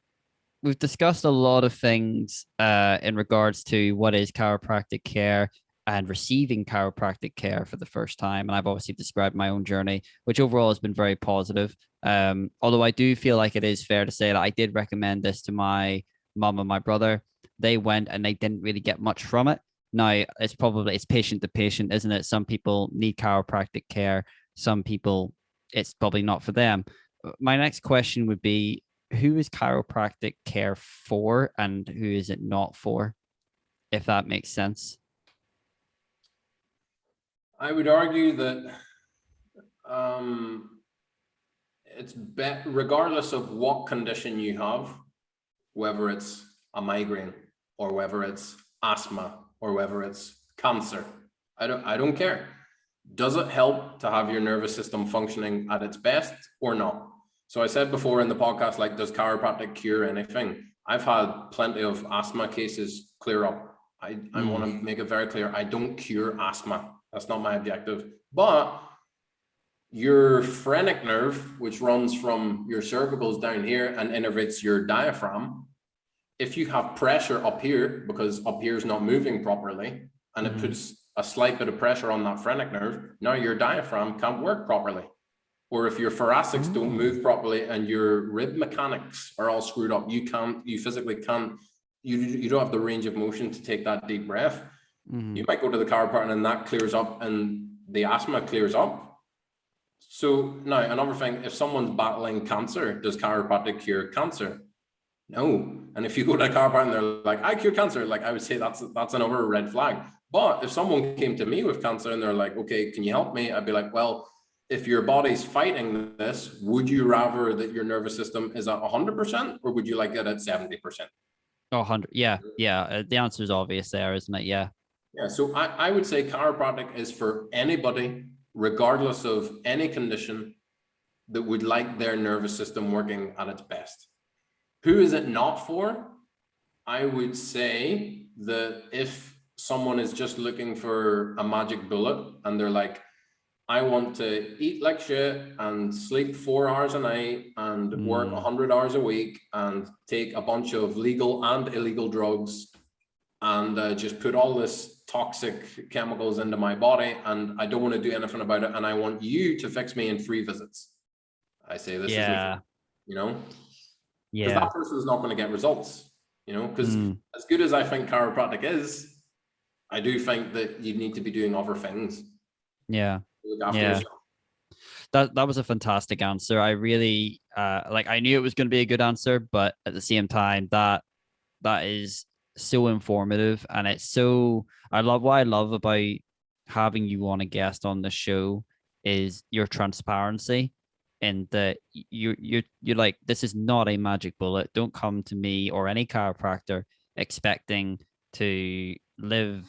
we've discussed a lot of things in regards to what is chiropractic care and receiving chiropractic care for the first time. And I've obviously described my own journey, which overall has been very positive. Although I do feel like it is fair to say that I did recommend this to my mom and my brother. They went and they didn't really get much from it. Now, it's patient to patient, isn't it? Some people need chiropractic care. Some people, it's probably not for them. My next question would be, who is chiropractic care for and who is it not for, if that makes sense? I would argue that it's regardless of what condition you have, whether it's a migraine or whether it's asthma or whether it's cancer, I don't care. Does it help to have your nervous system functioning at its best or not? So I said before in the podcast, like, does chiropractic cure anything? I've had plenty of asthma cases clear up. I want to make it very clear, I don't cure asthma. That's not my objective. But your phrenic nerve, which runs from your cervicals down here and innervates your diaphragm, if you have pressure up here, because up here is not moving properly, and it puts a slight bit of pressure on that phrenic nerve, now your diaphragm can't work properly. Or if your thoracics don't move properly and your rib mechanics are all screwed up, you physically can't, you don't have the range of motion to take that deep breath. You might go to the chiropractor and that clears up and the asthma clears up. So now another thing, if someone's battling cancer, does chiropractic cure cancer? No. And if you go to a chiropractor and they're like, I cure cancer, like I would say that's another red flag. But if someone came to me with cancer and they're like, okay, can you help me? I'd be like, well, if your body's fighting this, would you rather that your nervous system is at 100% or would you like it at 70%? Oh, 100. Yeah. Yeah. The answer is obvious there, isn't it? Yeah. Yeah. So I would say chiropractic is for anybody, regardless of any condition, that would like their nervous system working at its best. Who is it not for? I would say that if someone is just looking for a magic bullet and they're like, I want to eat like shit and sleep 4 hours a night and work 100 hours a week and take a bunch of legal and illegal drugs and just put all this toxic chemicals into my body and I don't want to do anything about it and I want you to fix me in 3 visits. I say this is, you know, because that person is not going to get results, you know, because as good as I think chiropractic is, I do think that you need to be doing other things. Yeah. That was a fantastic answer. I really like, I knew it was going to be a good answer, but at the same time, that is so informative, and it's so, what I love about having you on a guest on the show is your transparency, and that you're like, this is not a magic bullet. Don't come to me or any chiropractor expecting to live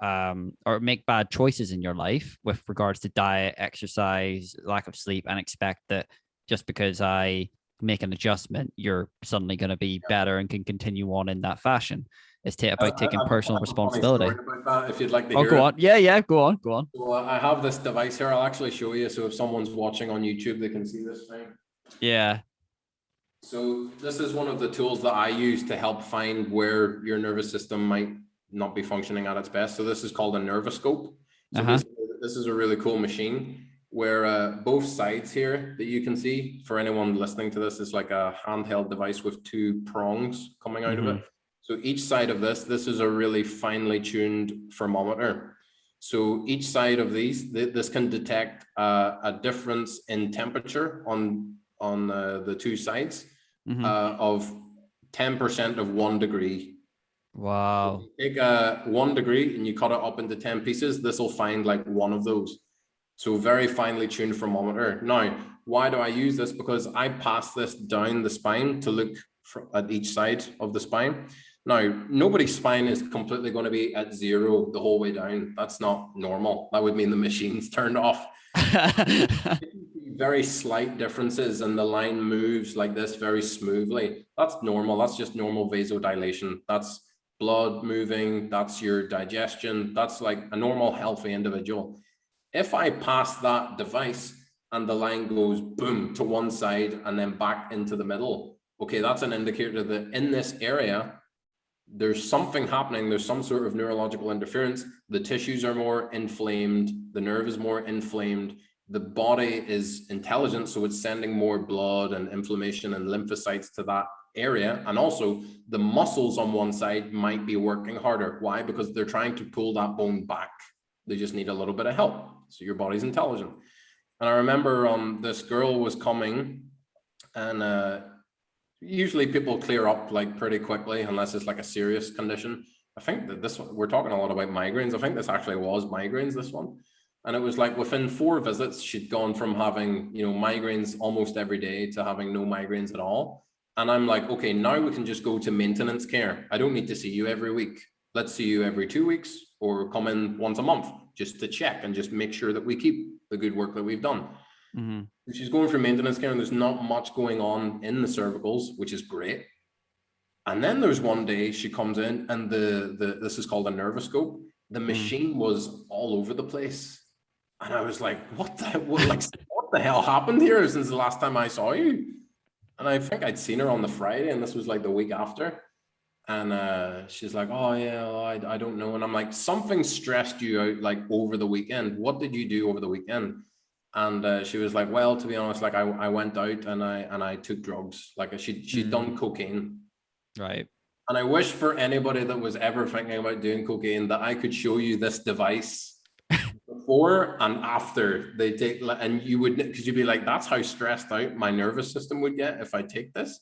or make bad choices in your life with regards to diet, exercise, lack of sleep, and expect that just because I make an adjustment, you're suddenly going to be better and can continue on in that fashion. It's about taking personal responsibility. About that, if you'd like to hear go on. Yeah, go on. So I have this device here. I'll actually show you. So if someone's watching on YouTube, they can see this thing. Yeah. So this is one of the tools that I use to help find where your nervous system might not be functioning at its best. So this is called a nervoscope. So this is a really cool machine where both sides here that you can see, for anyone listening to this, is like a handheld device with 2 prongs coming out of it. So each side of this is a really finely tuned thermometer. So each side of this can detect a difference in temperature on the 2 sides of 10% of 1 degree. Wow. Take 1 degree and you cut it up into 10 pieces. This will find like one of those. So very finely tuned thermometer. Now, why do I use this? Because I pass this down the spine to look at each side of the spine. Now, nobody's spine is completely going to be at 0 the whole way down. That's not normal. That would mean the machine's turned off. Very slight differences and the line moves like this very smoothly. That's normal. That's just normal vasodilation. That's blood moving. That's your digestion. That's like a normal healthy individual. If I pass that device and the line goes boom to one side and then back into the middle, okay, that's an indicator that in this area, there's something happening. There's some sort of neurological interference. The tissues are more inflamed. The nerve is more inflamed. The body is intelligent, so it's sending more blood and inflammation and lymphocytes to that area. And also the muscles on one side might be working harder. Why? Because they're trying to pull that bone back. They just need a little bit of help. So your body's intelligent. And I remember this girl was coming, and usually people clear up like pretty quickly unless it's like a serious condition. I think that this one, we're talking a lot about migraines. I think this actually was migraines, this one. And it was like within 4 visits, she'd gone from having, you know, migraines almost every day to having no migraines at all. And I'm like, okay, now we can just go to maintenance care. I don't need to see you every week. Let's see you every 2 weeks or come in once a month just to check and just make sure that we keep the good work that we've done. She's going for maintenance care and there's not much going on in the cervicals, which is great. And then there's one day she comes in and this is called a nervoscope. The machine was all over the place. And I was like, what the hell happened here since the last time I saw you? And I think I'd seen her on the Friday and this was like the week after. And she's like, oh yeah, I don't know. And I'm like, something stressed you out like over the weekend. What did you do over the weekend? And she was like, well, to be honest, like I went out and I took drugs. Like she'd done cocaine. Right. And I wish for anybody that was ever thinking about doing cocaine that I could show you this device before and after they take, and you would, because you'd be like, that's how stressed out my nervous system would get if I take this.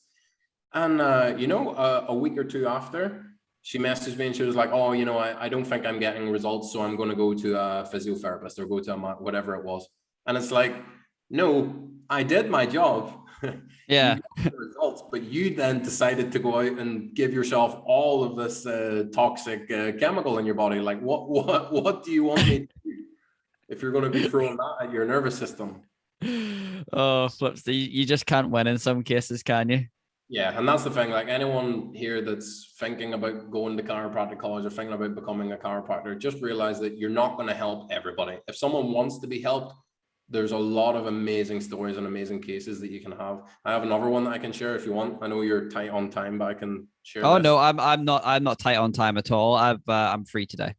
And, a week or two after, she messaged me and she was like, oh, I don't think I'm getting results. So I'm going to go to a physiotherapist or go to whatever it was. And it's like, no, I did my job. You Yeah. got the results, but you then decided to go out and give yourself all of this toxic chemical in your body. Like, what do you want me to do if you're going to be throwing that at your nervous system? Oh, flips. You just can't win in some cases, can you? Yeah, and that's the thing. Like anyone here that's thinking about going to chiropractic college or thinking about becoming a chiropractor, just realize that you're not going to help everybody. If someone wants to be helped, there's a lot of amazing stories and amazing cases that you can have. I have another one that I can share if you want. I know you're tight on time, but I can share Oh this. no, I'm not tight on time at all. I'm free today.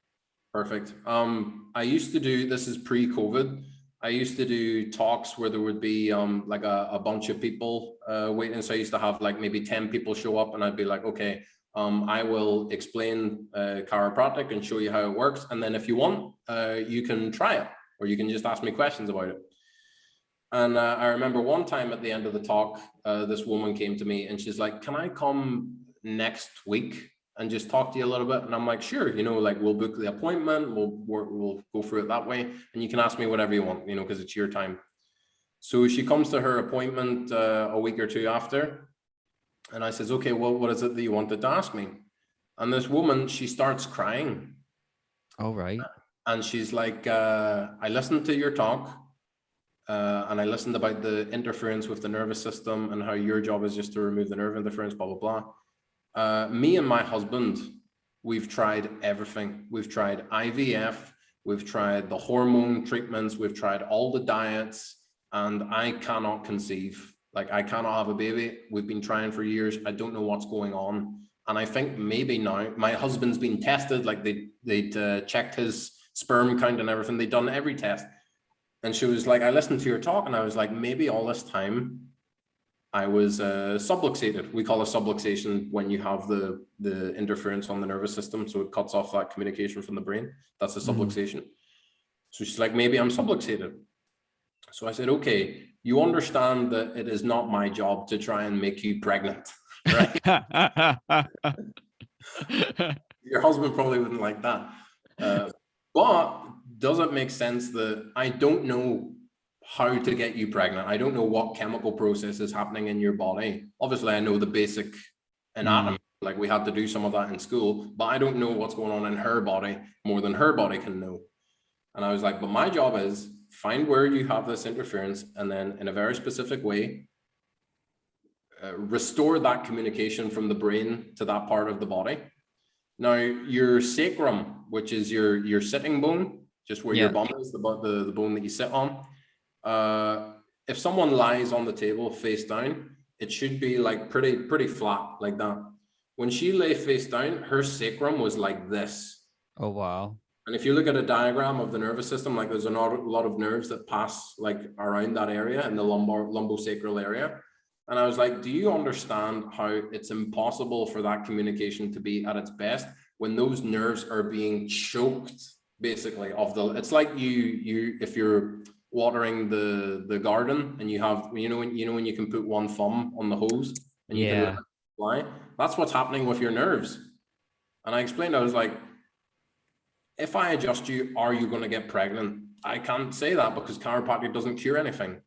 Perfect. I used to do, this is pre-COVID. I used to do talks where there would be like a bunch of people waiting. So I used to have like maybe 10 people show up and I'd be like, okay, I will explain chiropractic and show you how it works. And then if you want, you can try it or you can just ask me questions about it. And I remember one time at the end of the talk, this woman came to me and she's like, can I come next week and just talk to you a little bit? And I'm like, sure, like we'll book the appointment, we'll go through it that way. And you can ask me whatever you want, because it's your time. So she comes to her appointment a week or two after. And I says, okay, well, what is it that you wanted to ask me? And this woman, she starts crying. All right. And she's like, I listened to your talk. And I listened about the interference with the nervous system and how your job is just to remove the nerve interference, blah, blah, blah. Me and my husband, we've tried everything. We've tried IVF, we've tried the hormone treatments, we've tried all the diets, and I cannot conceive. Like, I cannot have a baby. We've been trying for years. I don't know what's going on. And I think maybe now my husband's been tested, like they'd checked his sperm count and everything. They'd done every test. And she was like, I listened to your talk and I was like, maybe all this time I was subluxated. We call a subluxation when you have the interference on the nervous system. So it cuts off that communication from the brain. That's a subluxation. So she's like, maybe I'm subluxated. So I said, okay, you understand that it is not my job to try and make you pregnant, right? Your husband probably wouldn't like that. But does it make sense that I don't know how to get you pregnant? I don't know what chemical process is happening in your body. Obviously, I know the basic anatomy, like we had to do some of that in school, but I don't know what's going on in her body more than her body can know. And I was like, but my job is find where you have this interference and then in a very specific way, restore that communication from the brain to that part of the body. Now, your sacrum, which is your sitting bone, just where your bum is, the bone that you sit on. If someone lies on the table face down, it should be like pretty flat like that. When she lay face down, her sacrum was like this. Oh, wow. And if you look at a diagram of the nervous system, like there's a lot of nerves that pass like around that area in the lumbosacral area. And I was like, do you understand how it's impossible for that communication to be at its best when those nerves are being choked, basically, it's like you if you're watering the garden and you have, when you can put one thumb on the hose and you can let it fly. That's what's happening with your nerves. And I explained, I was like, if I adjust you, are you going to get pregnant? I can't say that because chiropractic doesn't cure anything.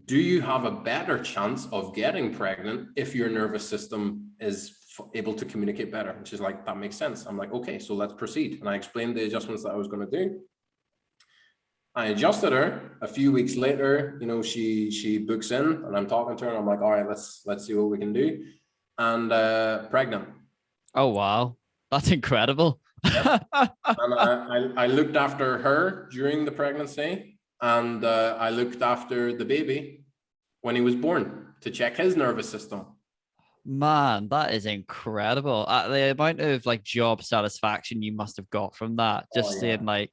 Do you have a better chance of getting pregnant if your nervous system is able to communicate better? And she's like, that makes sense. I'm like, okay, so let's proceed. And I explained the adjustments that I was going to do. I adjusted her. A few weeks later, she books in and I'm talking to her and I'm like, all right, let's see what we can do. And pregnant. Oh, wow. That's incredible. Yep. And I looked after her during the pregnancy, and I looked after the baby when he was born to check his nervous system. Man, that is incredible. The amount of like job satisfaction you must have got from that, just saying like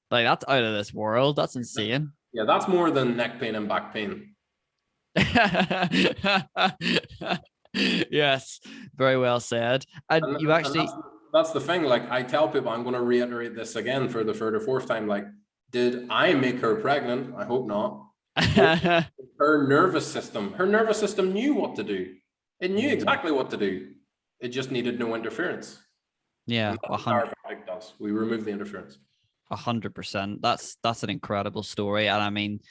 that's out of this world. That's insane. Yeah, that's more than neck pain and back pain. Yes, very well said. And you actually, that's the thing. Like I tell people, I'm going to reiterate this again for the third or fourth time. Like, did I make her pregnant? I hope not. Her nervous system knew what to do. It knew exactly what to do. It just needed no interference. Yeah, And that's what chiropractic does. We remove the interference. 100%. That's an incredible story, and I mean,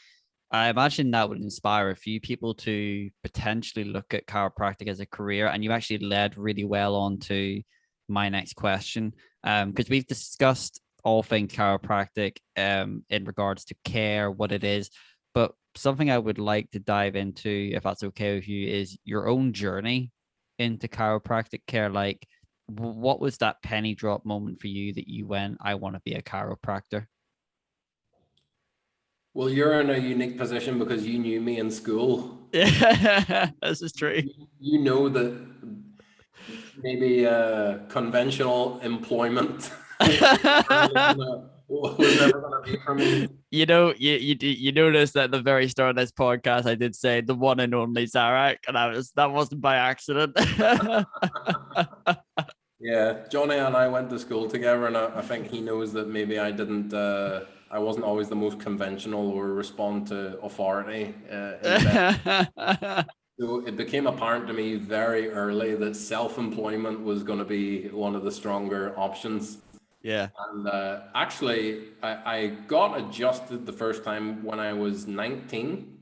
I imagine that would inspire a few people to potentially look at chiropractic as a career. And you actually led really well on to my next question, because we've discussed all things chiropractic in regards to care, what it is. But something I would like to dive into, if that's okay with you, is your own journey into chiropractic care. Like, what was that penny drop moment for you that you went, I want to be a chiropractor? Well, you're in a unique position because you knew me in school. Yeah, this is true. You know that maybe conventional employment was never going to be for me. You know, you noticed at the very start of this podcast, I did say the one and only Zarak, and that wasn't by accident. Yeah, Johnny and I went to school together, and I think he knows that maybe I wasn't always the most conventional or respond to authority in bed. So it became apparent to me very early that self-employment was going to be one of the stronger options. Yeah. And actually, I got adjusted the first time when I was 19.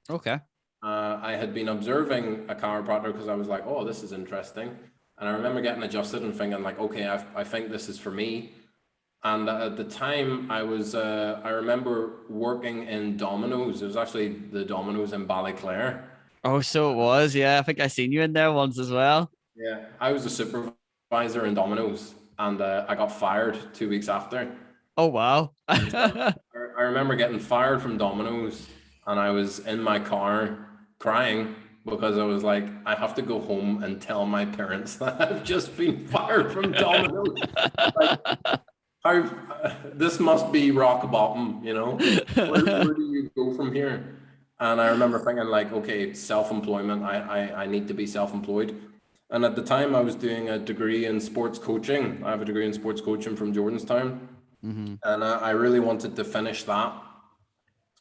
Okay. I had been observing a chiropractor because I was like, oh, this is interesting. And I remember getting adjusted and thinking like, okay, I think this is for me. And at the time I remember working in Domino's. It was actually the Domino's in Ballyclare. Oh, so it was. Yeah, I think I seen you in there once as well. Yeah, I was a supervisor in Domino's, and I got fired 2 weeks after. Oh, wow. I remember getting fired from Domino's, and I was in my car crying because I was like, I have to go home and tell my parents that I've just been fired from Domino's. Like, this must be rock bottom, you know? Where do you go from here? And I remember thinking like, okay, self-employment, I need to be self-employed. And at the time I was doing a degree in sports coaching. I have a degree in sports coaching from Jordanstown. Mm-hmm. And I really wanted to finish that.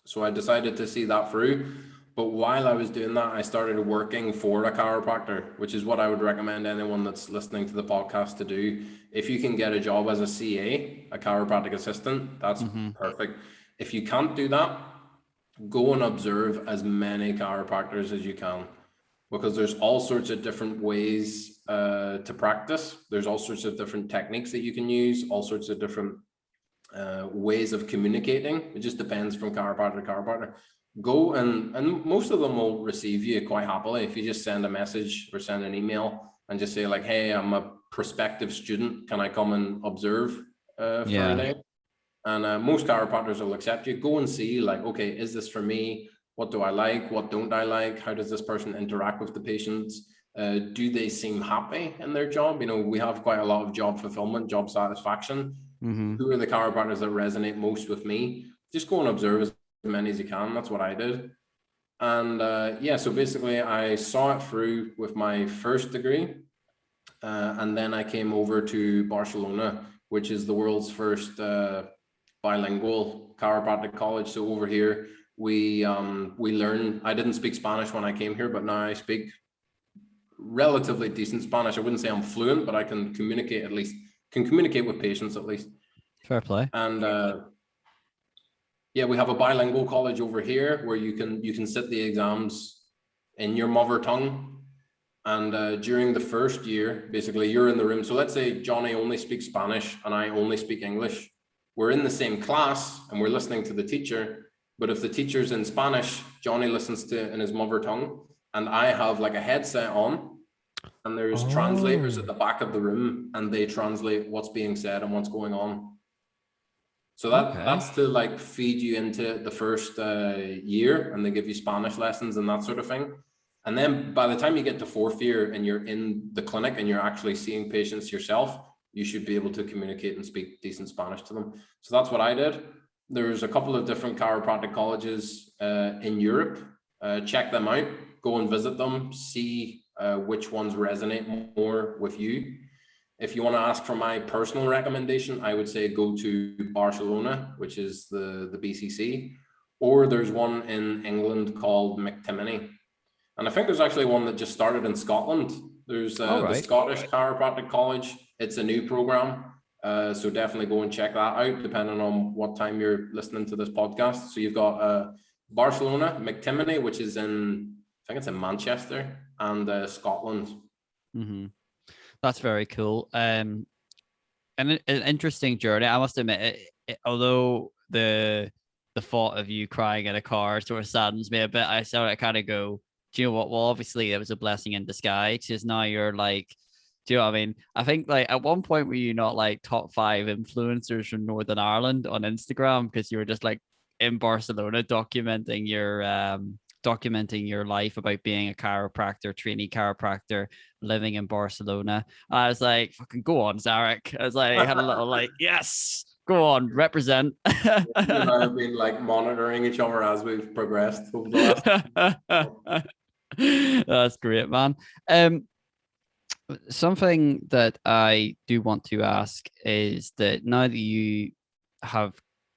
So I decided to see that through. But while I was doing that, I started working for a chiropractor, which is what I would recommend anyone that's listening to the podcast to do. If you can get a job as a CA, a chiropractic assistant, that's perfect. If you can't do that, go and observe as many chiropractors as you can, because there's all sorts of different ways to practice. There's all sorts of different techniques that you can use, all sorts of different ways of communicating. It just depends from chiropractor to chiropractor. Go and most of them will receive you quite happily if you just send a message or send an email and just say like, hey, I'm a prospective student, can I come and observe for a day? And most chiropractors will accept you. Go and see like, okay, is this for me? What do I like? What don't I like? How does this person interact with the patients? Do they seem happy in their job? You know, we have quite a lot of job fulfillment, job satisfaction. Who are the chiropractors that resonate most with me? Just go and observe as many as you can. That's what I did. And yeah, so basically I saw it through with my first degree. And then I came over to Barcelona, which is the world's first bilingual chiropractic college. So over here, we learn. I didn't speak Spanish when I came here, but now I speak relatively decent Spanish. I wouldn't say I'm fluent, but I can communicate at least. Can communicate with patients at least. Fair play. And yeah, we have a bilingual college over here where you can sit the exams in your mother tongue. And during the first year, basically you're in the room. So let's say Johnny only speaks Spanish and I only speak English. We're in the same class and we're listening to the teacher. But if the teacher's in Spanish, Johnny listens to in his mother tongue, and I have like a headset on, and there's translators at the back of the room, and they translate what's being said and what's going on. So that's to like feed you into the first year, and they give you Spanish lessons and that sort of thing. And then by the time you get to fourth year and you're in the clinic and you're actually seeing patients yourself, you should be able to communicate and speak decent Spanish to them. So that's what I did. There's a couple of different chiropractic colleges in Europe. Check them out, go and visit them, see which ones resonate more with you. If you want to ask for my personal recommendation, I would say go to Barcelona, which is the BCC, or there's one in England called McTimoney. And I think there's actually one that just started in Scotland. There's the Scottish Chiropractic College. It's a new program. So definitely go and check that out, depending on what time you're listening to this podcast. So you've got Barcelona, McTimoney, which is in, I think it's in Manchester, and Scotland. Mm-hmm. That's very cool. And an interesting journey. I must admit, although the thought of you crying in a car sort of saddens me a bit, I sort of kind of go, do you know what? Well, obviously it was a blessing in disguise, because now you're like, do you know what I mean? I think like at one point were you not like top 5 influencers from Northern Ireland on Instagram, because you were just like in Barcelona documenting your life about being a chiropractor, trainee chiropractor, living in Barcelona. I was like, fucking go on, Zarak. I was like, I had a little like, yes, go on, represent. You and I have been like monitoring each other as we've progressed over the last. That's great, man. Something that I do want to ask is that now that you have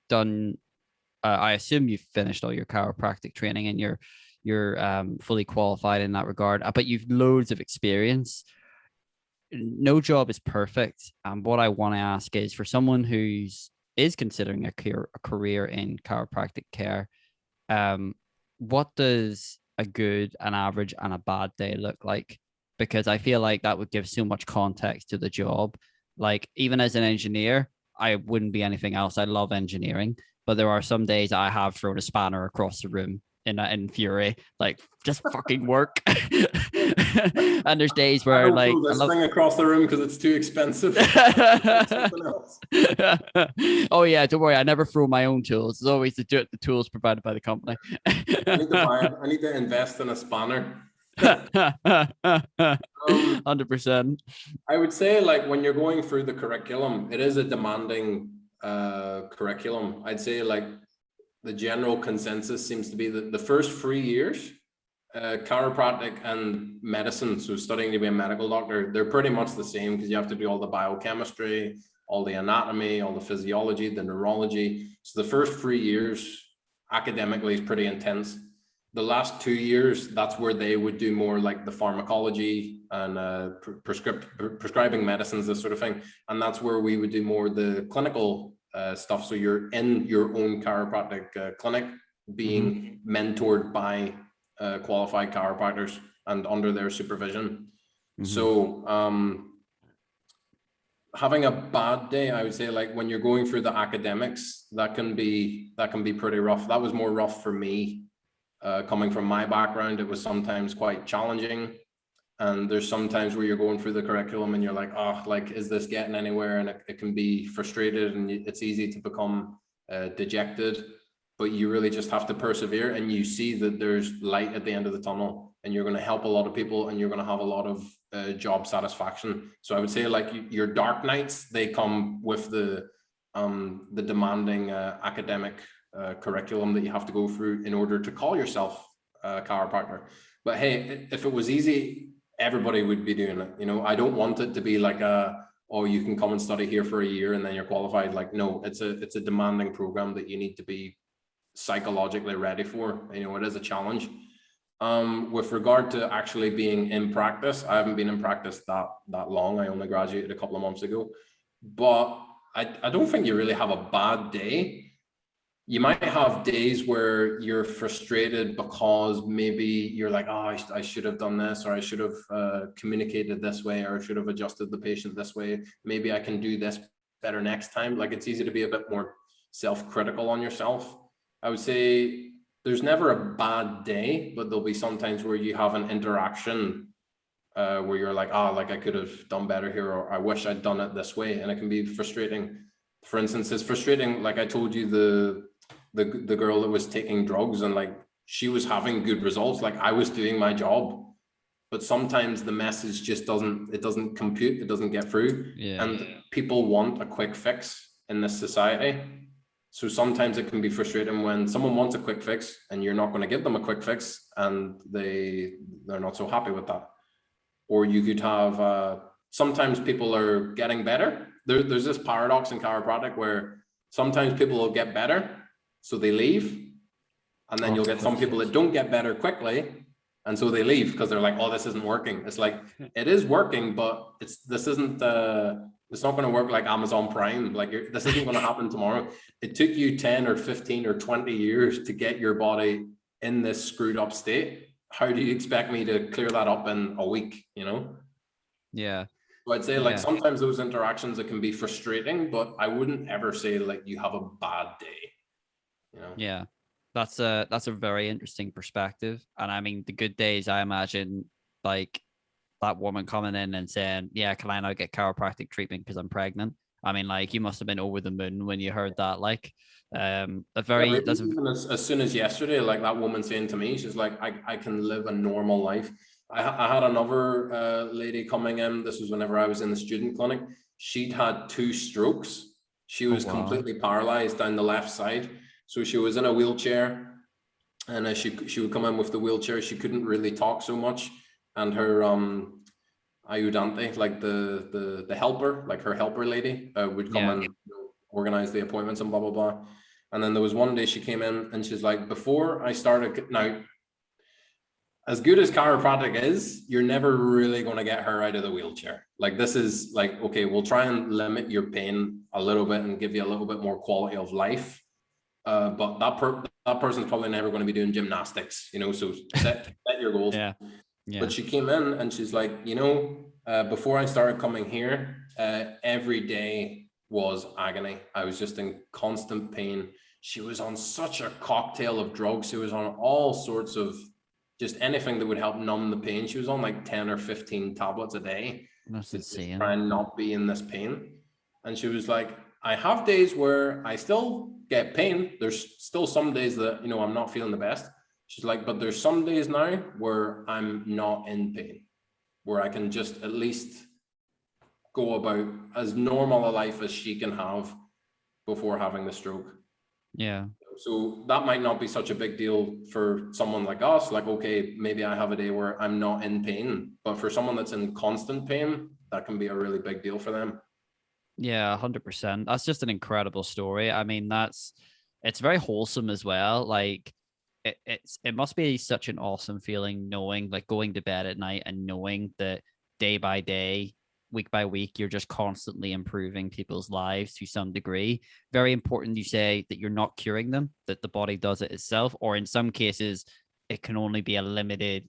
done, I assume you've finished all your chiropractic training and you're fully qualified in that regard, but you've loads of experience. No job is perfect, and what I want to ask is, for someone who's is considering a career in chiropractic care, what does a good, an average, and a bad day look like? Because I feel like that would give so much context to the job. Like, even as an engineer, I wouldn't be anything else. I love engineering, but there are some days I have thrown a spanner across the room in fury, like, just fucking work. And there's days where I like throw this thing across the room because it's too expensive. Something else. Oh yeah, don't worry. I never throw my own tools. It's always the tools provided by the company. I need to invest in a spanner. 100%. I would say, like, when you're going through the curriculum, it is a demanding curriculum. I'd say like the general consensus seems to be that the first 3 years, chiropractic and medicine, so studying to be a medical doctor, they're pretty much the same, because you have to do all the biochemistry, all the anatomy, all the physiology, the neurology. So the first 3 years academically is pretty intense. The last 2 years, that's where they would do more like the pharmacology and prescribing medicines, this sort of thing. And that's where we would do more the clinical stuff. So you're in your own chiropractic clinic, being mentored by qualified chiropractors and under their supervision. So having a bad day, I would say, like, when you're going through the academics, that can be pretty rough. That was more rough for me. Coming from my background, it was sometimes quite challenging. And there's sometimes where you're going through the curriculum and you're like, oh, like, is this getting anywhere? And it can be frustrated, and it's easy to become dejected, but you really just have to persevere, and you see that there's light at the end of the tunnel, and you're going to help a lot of people, and you're going to have a lot of job satisfaction. So I would say, like, your dark nights, they come with the demanding academic curriculum that you have to go through in order to call yourself a chiropractor. But hey, if it was easy, everybody would be doing it. You know, I don't want it to be like oh, you can come and study here for a year and then you're qualified. Like, no, it's a demanding program that you need to be psychologically ready for. You know, it is a challenge. With regard to actually being in practice, I haven't been in practice that long. I only graduated a couple of months ago, but I don't think you really have a bad day. You might have days where you're frustrated because maybe you're like, oh, I should have done this, or I should have communicated this way, or I should have adjusted the patient this way. Maybe I can do this better next time. Like, it's easy to be a bit more self-critical on yourself. I would say there's never a bad day, but there'll be sometimes where you have an interaction where you're like, oh, like, I could have done better here, or I wish I'd done it this way. And it can be frustrating. For instance, it's frustrating, like I told you, the girl that was taking drugs, and like, she was having good results. Like, I was doing my job, but sometimes the message just doesn't compute. It doesn't get through. And people want a quick fix in this society. So sometimes it can be frustrating when someone wants a quick fix and you're not going to give them a quick fix, and they're not so happy with that. Or you could have, sometimes people are getting better. There's this paradox in chiropractic where sometimes people will get better, so they leave. And then you'll get some people that don't get better quickly, And so they leave because they're like, oh, this isn't working. It's like, it is working, but it's not going to work like Amazon Prime. Like this isn't going to happen tomorrow. It took you 10 or 15 or 20 years to get your body in this screwed up state. How do you expect me to clear that up in a week, you know? Yeah. So I'd say like sometimes those interactions, it can be frustrating, but I wouldn't ever say like you have a bad day, you know? Yeah. That's a very interesting perspective. And I mean, the good days, I imagine, like that woman coming in and saying, yeah, can I now get chiropractic treatment because I'm pregnant? I mean, like, you must have been over the moon when you heard that. Like, Even as soon as yesterday, like that woman saying to me, she's like, I can live a normal life. I had another lady coming in. This was whenever I was in the student clinic. She'd had 2 strokes. She was completely paralyzed down the left side. So she was in a wheelchair, and she would come in with the wheelchair. She couldn't really talk so much, and her ayudante, like the helper, like her helper lady, would come and organize the appointments and blah blah blah. And then there was one day she came in and she's like, before I started, now as good as chiropractic is, you're never really going to get her out of the wheelchair. Like this is like, okay, we'll try and limit your pain a little bit and give you a little bit more quality of life. But that person's probably never going to be doing gymnastics, you know, so set your goals. Yeah. But she came in and she's like, you know, before I started coming here, every day was agony. I was just in constant pain. She was on such a cocktail of drugs. She was on all sorts of just anything that would help numb the pain. She was on like 10 or 15 tablets a day. That's insane. Try and not be in this pain. And she was like, I have days where I still get pain. There's still some days that, you know, I'm not feeling the best. She's like, but there's some days now where I'm not in pain, where I can just at least go about as normal a life as she can have before having the stroke. Yeah. So that might not be such a big deal for someone like us. Like, okay, maybe I have a day where I'm not in pain, but for someone that's in constant pain, that can be a really big deal for them. Yeah, 100%. That's just an incredible story. I mean, it's very wholesome as well. Like it must be such an awesome feeling knowing, like, going to bed at night and knowing that day by day, week by week, you're just constantly improving people's lives to some degree. Very important you say that you're not curing them, that the body does it itself, or in some cases, it can only be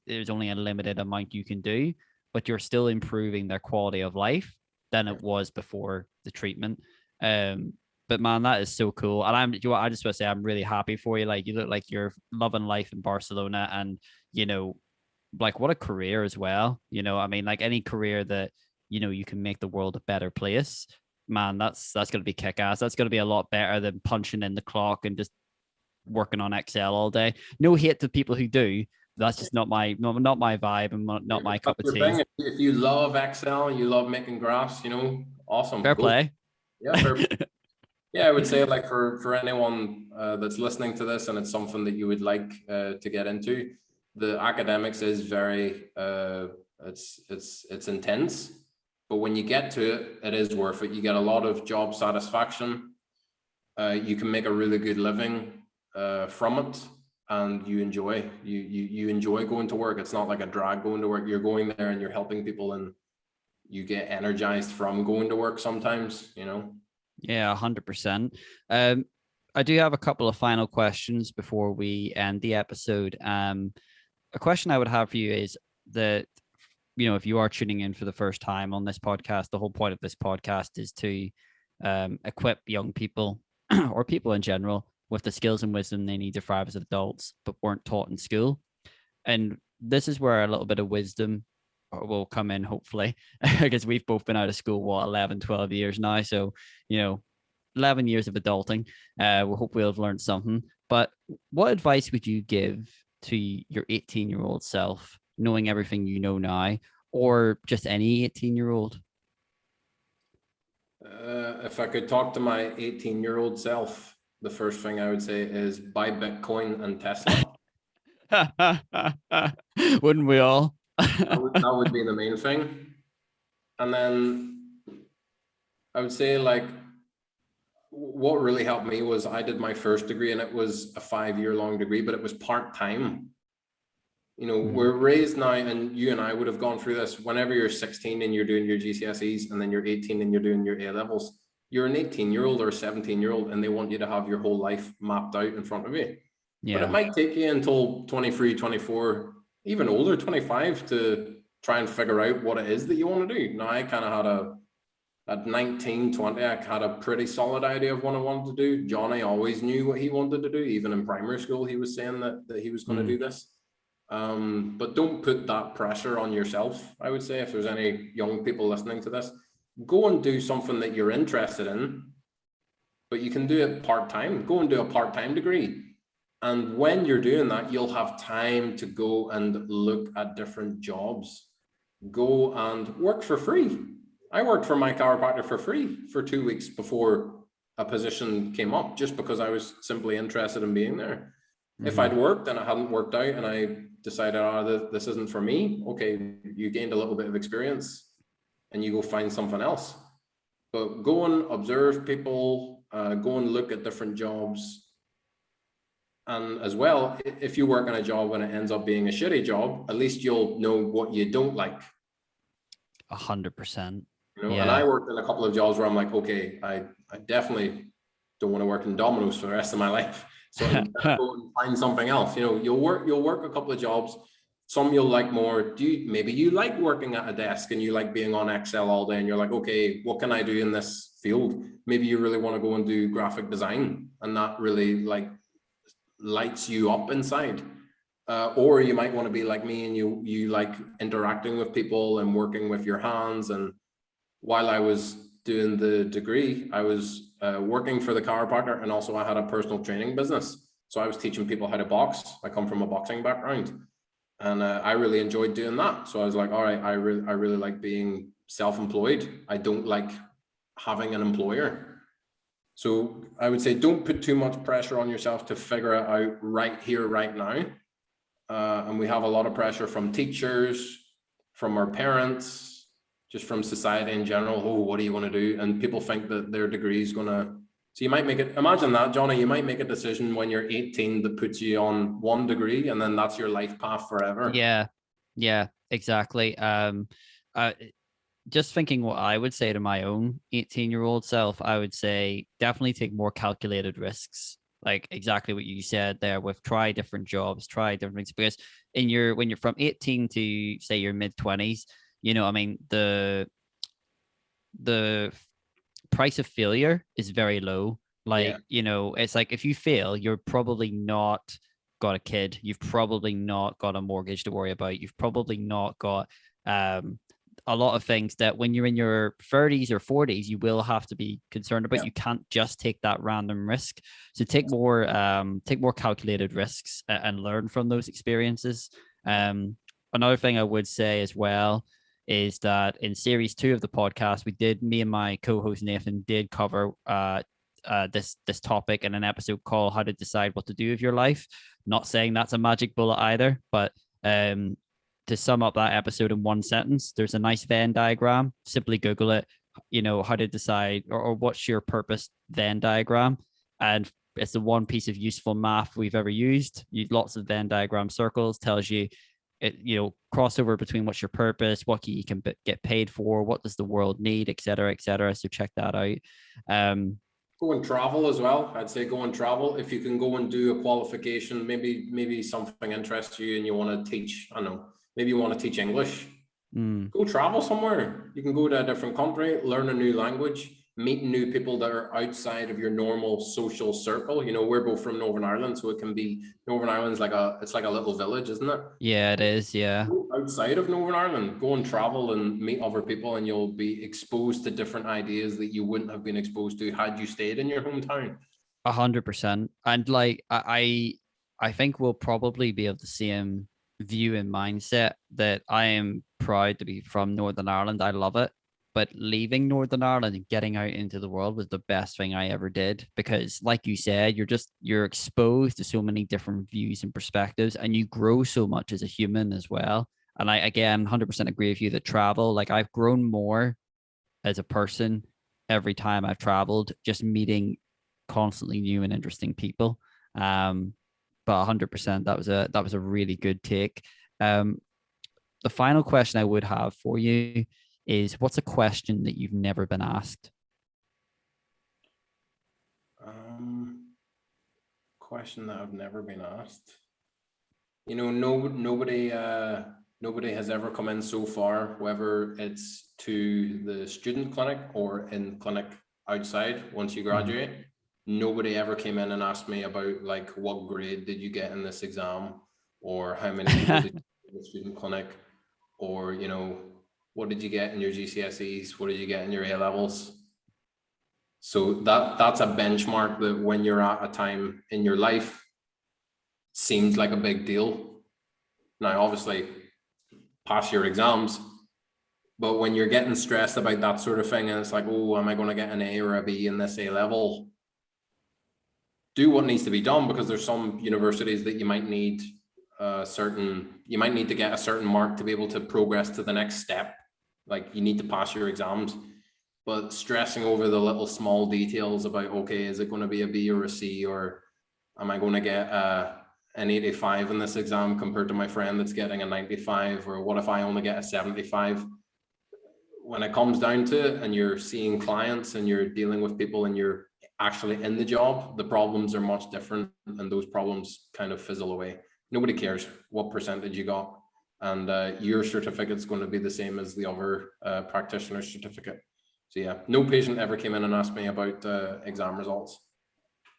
there's only a limited amount you can do, but you're still improving their quality of life than it was before the treatment. But man, that is so cool. And I just want to say, I'm really happy for you. Like, you look like you're loving life in Barcelona, and, you know, like, what a career as well. You know, I mean, like, any career that, you know, you can make the world a better place, man, that's going to be kick ass. That's going to be a lot better than punching in the clock and just working on Excel all day. No hate to people who do. That's just not my vibe and not my cup of tea. If you love Excel, you love making graphs, you know, awesome. Fair play. Yeah, fair play. Yeah, I would say, like, for anyone that's listening to this and it's something that you would like to get into, the academics is very it's intense, but when you get to it, it is worth it. You get a lot of job satisfaction. You can make a really good living from it, and you enjoy going to work. It's not like a drag going to work. You're going there and you're helping people, and you get energized from going to work sometimes, you know. Yeah, 100%. I do have a couple of final questions before we end the episode. A question I would have for you is that, you know, if you are tuning in for the first time on this podcast, the whole point of this podcast is to equip young people or people in general with the skills and wisdom they need to thrive as adults, but weren't taught in school. And this is where a little bit of wisdom will come in, hopefully, because we've both been out of school, 11, 12 years now. So, you know, 11 years of adulting. We hope we'll have learned something. But what advice would you give to your 18-year-old self, knowing everything you know now, or just any 18-year-old? If I could talk to my 18-year-old self, the first thing I would say is buy Bitcoin and Tesla. Wouldn't we all? That would be the main thing. And then I would say, like, what really helped me was I did my first degree, and it was a 5-year long degree, but it was part-time. You know, we're raised now, and you and I would have gone through this whenever you're 16 and you're doing your GCSEs, and then you're 18 and you're doing your A levels. You're an 18-year-old or a 17-year-old, and they want you to have your whole life mapped out in front of you. Yeah. But it might take you until 23, 24, even older, 25, to try and figure out what it is that you want to do. Now, I kind of at 19, 20, I had a pretty solid idea of what I wanted to do. Johnny always knew what he wanted to do. Even in primary school, he was saying that he was going to do this. But don't put that pressure on yourself. I would say, if there's any young people listening to this, go and do something that you're interested in, but you can do it part-time. Go and do a part-time degree. And when you're doing that, you'll have time to go and look at different jobs. Go and work for free. I worked for my chiropractor for free for 2 weeks before a position came up, just because I was simply interested in being there. If I'd worked and it hadn't worked out and I decided, this isn't for me, okay, you gained a little bit of experience and you go find something else. But go and observe people, go and look at different jobs. And as well, if you work on a job and it ends up being a shitty job, at least you'll know what you don't like. 100%. You know, and I worked in a couple of jobs where I'm like, okay, I definitely don't want to work in Domino's for the rest of my life. So go and find something else. You know, you'll work a couple of jobs. Some you'll like more. Maybe you like working at a desk and you like being on Excel all day and you're like, okay, what can I do in this field? Maybe you really want to go and do graphic design, and that really like lights you up inside. Or you might want to be like me and you like interacting with people and working with your hands. And while I was doing the degree, I was working for the chiropractor, and also I had a personal training business. So I was teaching people how to box. I come from a boxing background, and I really enjoyed doing that. So I was like, all right, I really like being self-employed. I don't like having an employer. So I would say, don't put too much pressure on yourself to figure it out right here, right now. And we have a lot of pressure from teachers, from our parents, just from society in general. Oh, what do you want to do? And people think that their degree is going to, so you might make it, imagine that, Johnny, you might make a decision when you're 18 that puts you on one degree, and then that's your life path forever. Yeah, exactly. Just thinking what I would say to my own 18-year-old self, I would say definitely take more calculated risks. Like exactly what you said there, with try different jobs, try different experience. When you're from 18 to say your mid-20s, you know, I mean, the price of failure is very low. Like, you know, it's like if you fail, you're probably not got a kid. You've probably not got a mortgage to worry about. You've probably not got a lot of things that when you're in your 30s or 40s, you will have to be concerned about. You can't just take that random risk. So take more calculated risks and learn from those experiences. Another thing I would say as well is that in series 2 of the podcast, me and my co-host Nathan did cover this topic in an episode called How to Decide What to Do with Your Life. Not saying that's a magic bullet either, but to sum up that episode in one sentence, there's a nice Venn diagram. Simply Google it, you know, how to decide or what's your purpose Venn diagram. And it's the one piece of useful math we've ever used. Lots of Venn diagram circles tells you, you know, crossover between what's your purpose, what you can get paid for, what does the world need, et cetera, et cetera. So check that out. Go and travel as well. I'd say go and travel. If you can go and do a qualification, maybe something interests you and you want to teach, I don't know, maybe you want to teach English. Go travel somewhere. You can go to a different country, learn a new language, meet new people that are outside of your normal social circle. You know, we're both from Northern Ireland, so it can be, Northern Ireland's it's like a little village, isn't it? Yeah, it is. Yeah. Go outside of Northern Ireland, go and travel and meet other people, and you'll be exposed to different ideas that you wouldn't have been exposed to had you stayed in your hometown. 100%. And like, I think we'll probably be of the same view and mindset that I am proud to be from Northern Ireland. I love it. But leaving Northern Ireland and getting out into the world was the best thing I ever did, because like you said, you're exposed to so many different views and perspectives, and you grow so much as a human as well. And I, again, 100% agree with you that travel, like I've grown more as a person every time I've traveled, just meeting constantly new and interesting people. But 100%, that was a really good take. The final question I would have for you is, what's a question that you've never been asked? Question that I've never been asked. Nobody has ever come in so far, whether it's to the student clinic or in clinic outside once you graduate. Nobody ever came in and asked me about like, what grade did you get in this exam, or how many people did you get in the student clinic, or what did you get in your GCSEs, what did you get in your A levels. So that's a benchmark that when you're at a time in your life seems like a big deal. Now, obviously, pass your exams, but when you're getting stressed about that sort of thing, and it's like, oh, am I going to get an A or a B in this A level? Do what needs to be done, because there's some universities that you might need to get a certain mark to be able to progress to the next step. Like, you need to pass your exams. But stressing over the little small details about, okay, is it going to be a B or a C, or am I going to get an 85 in this exam compared to my friend that's getting a 95, or what if I only get a 75? When it comes down to it, and you're seeing clients and you're dealing with people and you're actually in the job, the problems are much different, and those problems kind of fizzle away. Nobody cares what percentage you got, and your certificate's going to be the same as the other practitioner's certificate. So yeah, no patient ever came in and asked me about exam results.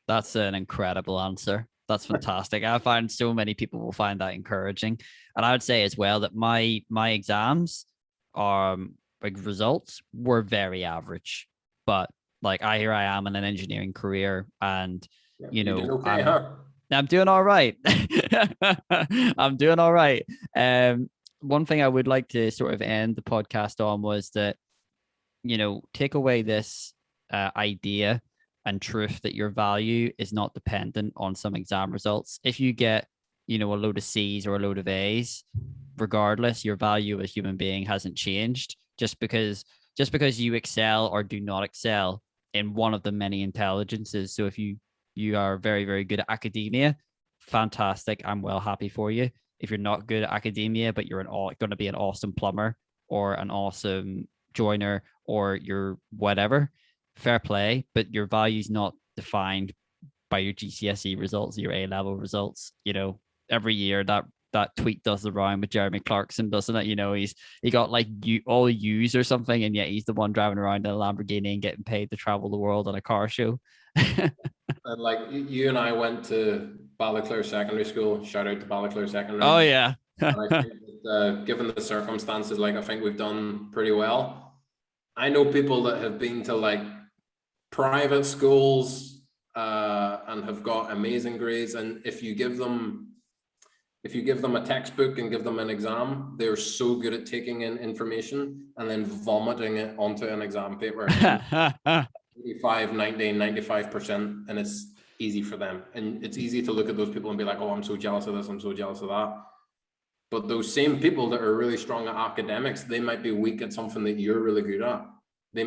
That's an incredible answer. That's fantastic. I find so many people will find that encouraging. And I would say as well that my exams are like results were very average, but like I am in an engineering career, and I'm doing all right. I'm doing all right. One thing I would like to sort of end the podcast on was that, take away this idea and truth that your value is not dependent on some exam results. If you get, a load of C's or a load of A's, regardless, your value as a human being hasn't changed just because you excel or do not excel in one of the many intelligences. So if you are very, very good at academia, fantastic. I'm well happy for you. If you're not good at academia, but you're going to be an awesome plumber or an awesome joiner, or you're whatever, fair play, but your value's not defined by your GCSE results, your A level results. Every year that tweet does the round with Jeremy Clarkson, doesn't it? He got like all U's or something, and yet he's the one driving around in a Lamborghini and getting paid to travel the world on a car show. And like, you and I went to Ballyclare Secondary School. Shout out to Ballyclare Secondary. Oh yeah. And I think that, given the circumstances, like, I think we've done pretty well. I know people that have been to like private schools and have got amazing grades, and if you give them a textbook and give them an exam, they're so good at taking in information and then vomiting it onto an exam paper. 85, 90, 95%, and it's easy for them. And it's easy to look at those people and be like, oh, I'm so jealous of this, I'm so jealous of that. But those same people that are really strong at academics, they might be weak at something that you're really good at. You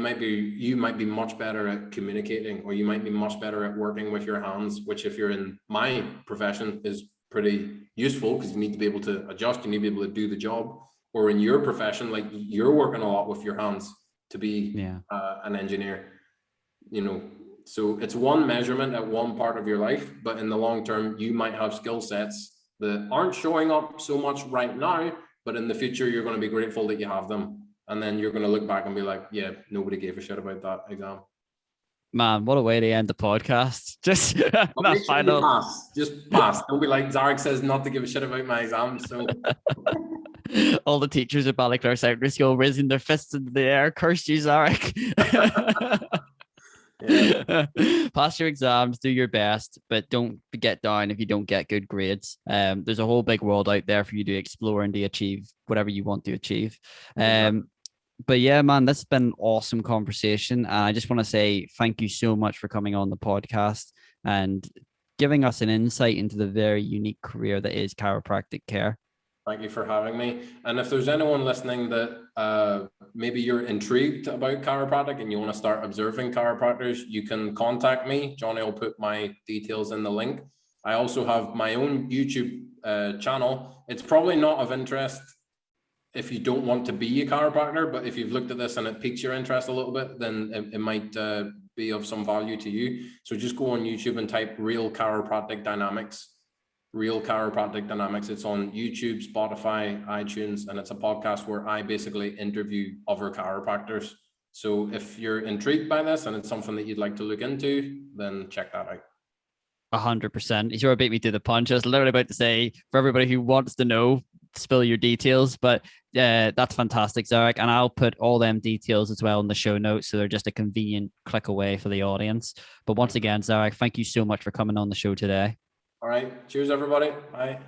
might be much better at communicating, or you might be much better at working with your hands, which if you're in my profession is pretty useful, because you need to be able to adjust, you need to be able to do the job. Or in your profession, like, you're working a lot with your hands to be an engineer, so it's one measurement at one part of your life, but in the long term, you might have skill sets that aren't showing up so much right now, but in the future, you're going to be grateful that you have them. And then you're going to look back and be like, yeah, nobody gave a shit about that exam. Man, what a way to end the podcast. Just that final. Just pass. Don't be like, Zarak says not to give a shit about my exams. So all the teachers at Ballyclare Secondary School raising their fists into the air. Curse you, Zarak. Pass your exams, do your best, but don't get down if you don't get good grades. There's a whole big world out there for you to explore and to achieve whatever you want to achieve. But yeah, man, this has been an awesome conversation. I just want to say thank you so much for coming on the podcast and giving us an insight into the very unique career that is chiropractic care. Thank you for having me. And if there's anyone listening that maybe you're intrigued about chiropractic and you want to start observing chiropractors, you can contact me. Johnny will put my details in the link. I also have my own YouTube channel. It's probably not of interest if you don't want to be a chiropractor, but if you've looked at this and it piques your interest a little bit, then it might be of some value to you. So just go on YouTube and type Real Chiropractic Dynamics. Real Chiropractic Dynamics. It's on YouTube, Spotify, iTunes, and it's a podcast where I basically interview other chiropractors. So if you're intrigued by this and it's something that you'd like to look into, then check that out. 100%. You sort of beat me to the punch. I was literally about to say, for everybody who wants to know, spill your details, but that's fantastic, Zarak. And I'll put all them details as well in the show notes, so they're just a convenient click away for the audience. But once again, Zarak, thank you so much for coming on the show today. All right. Cheers, everybody. Bye.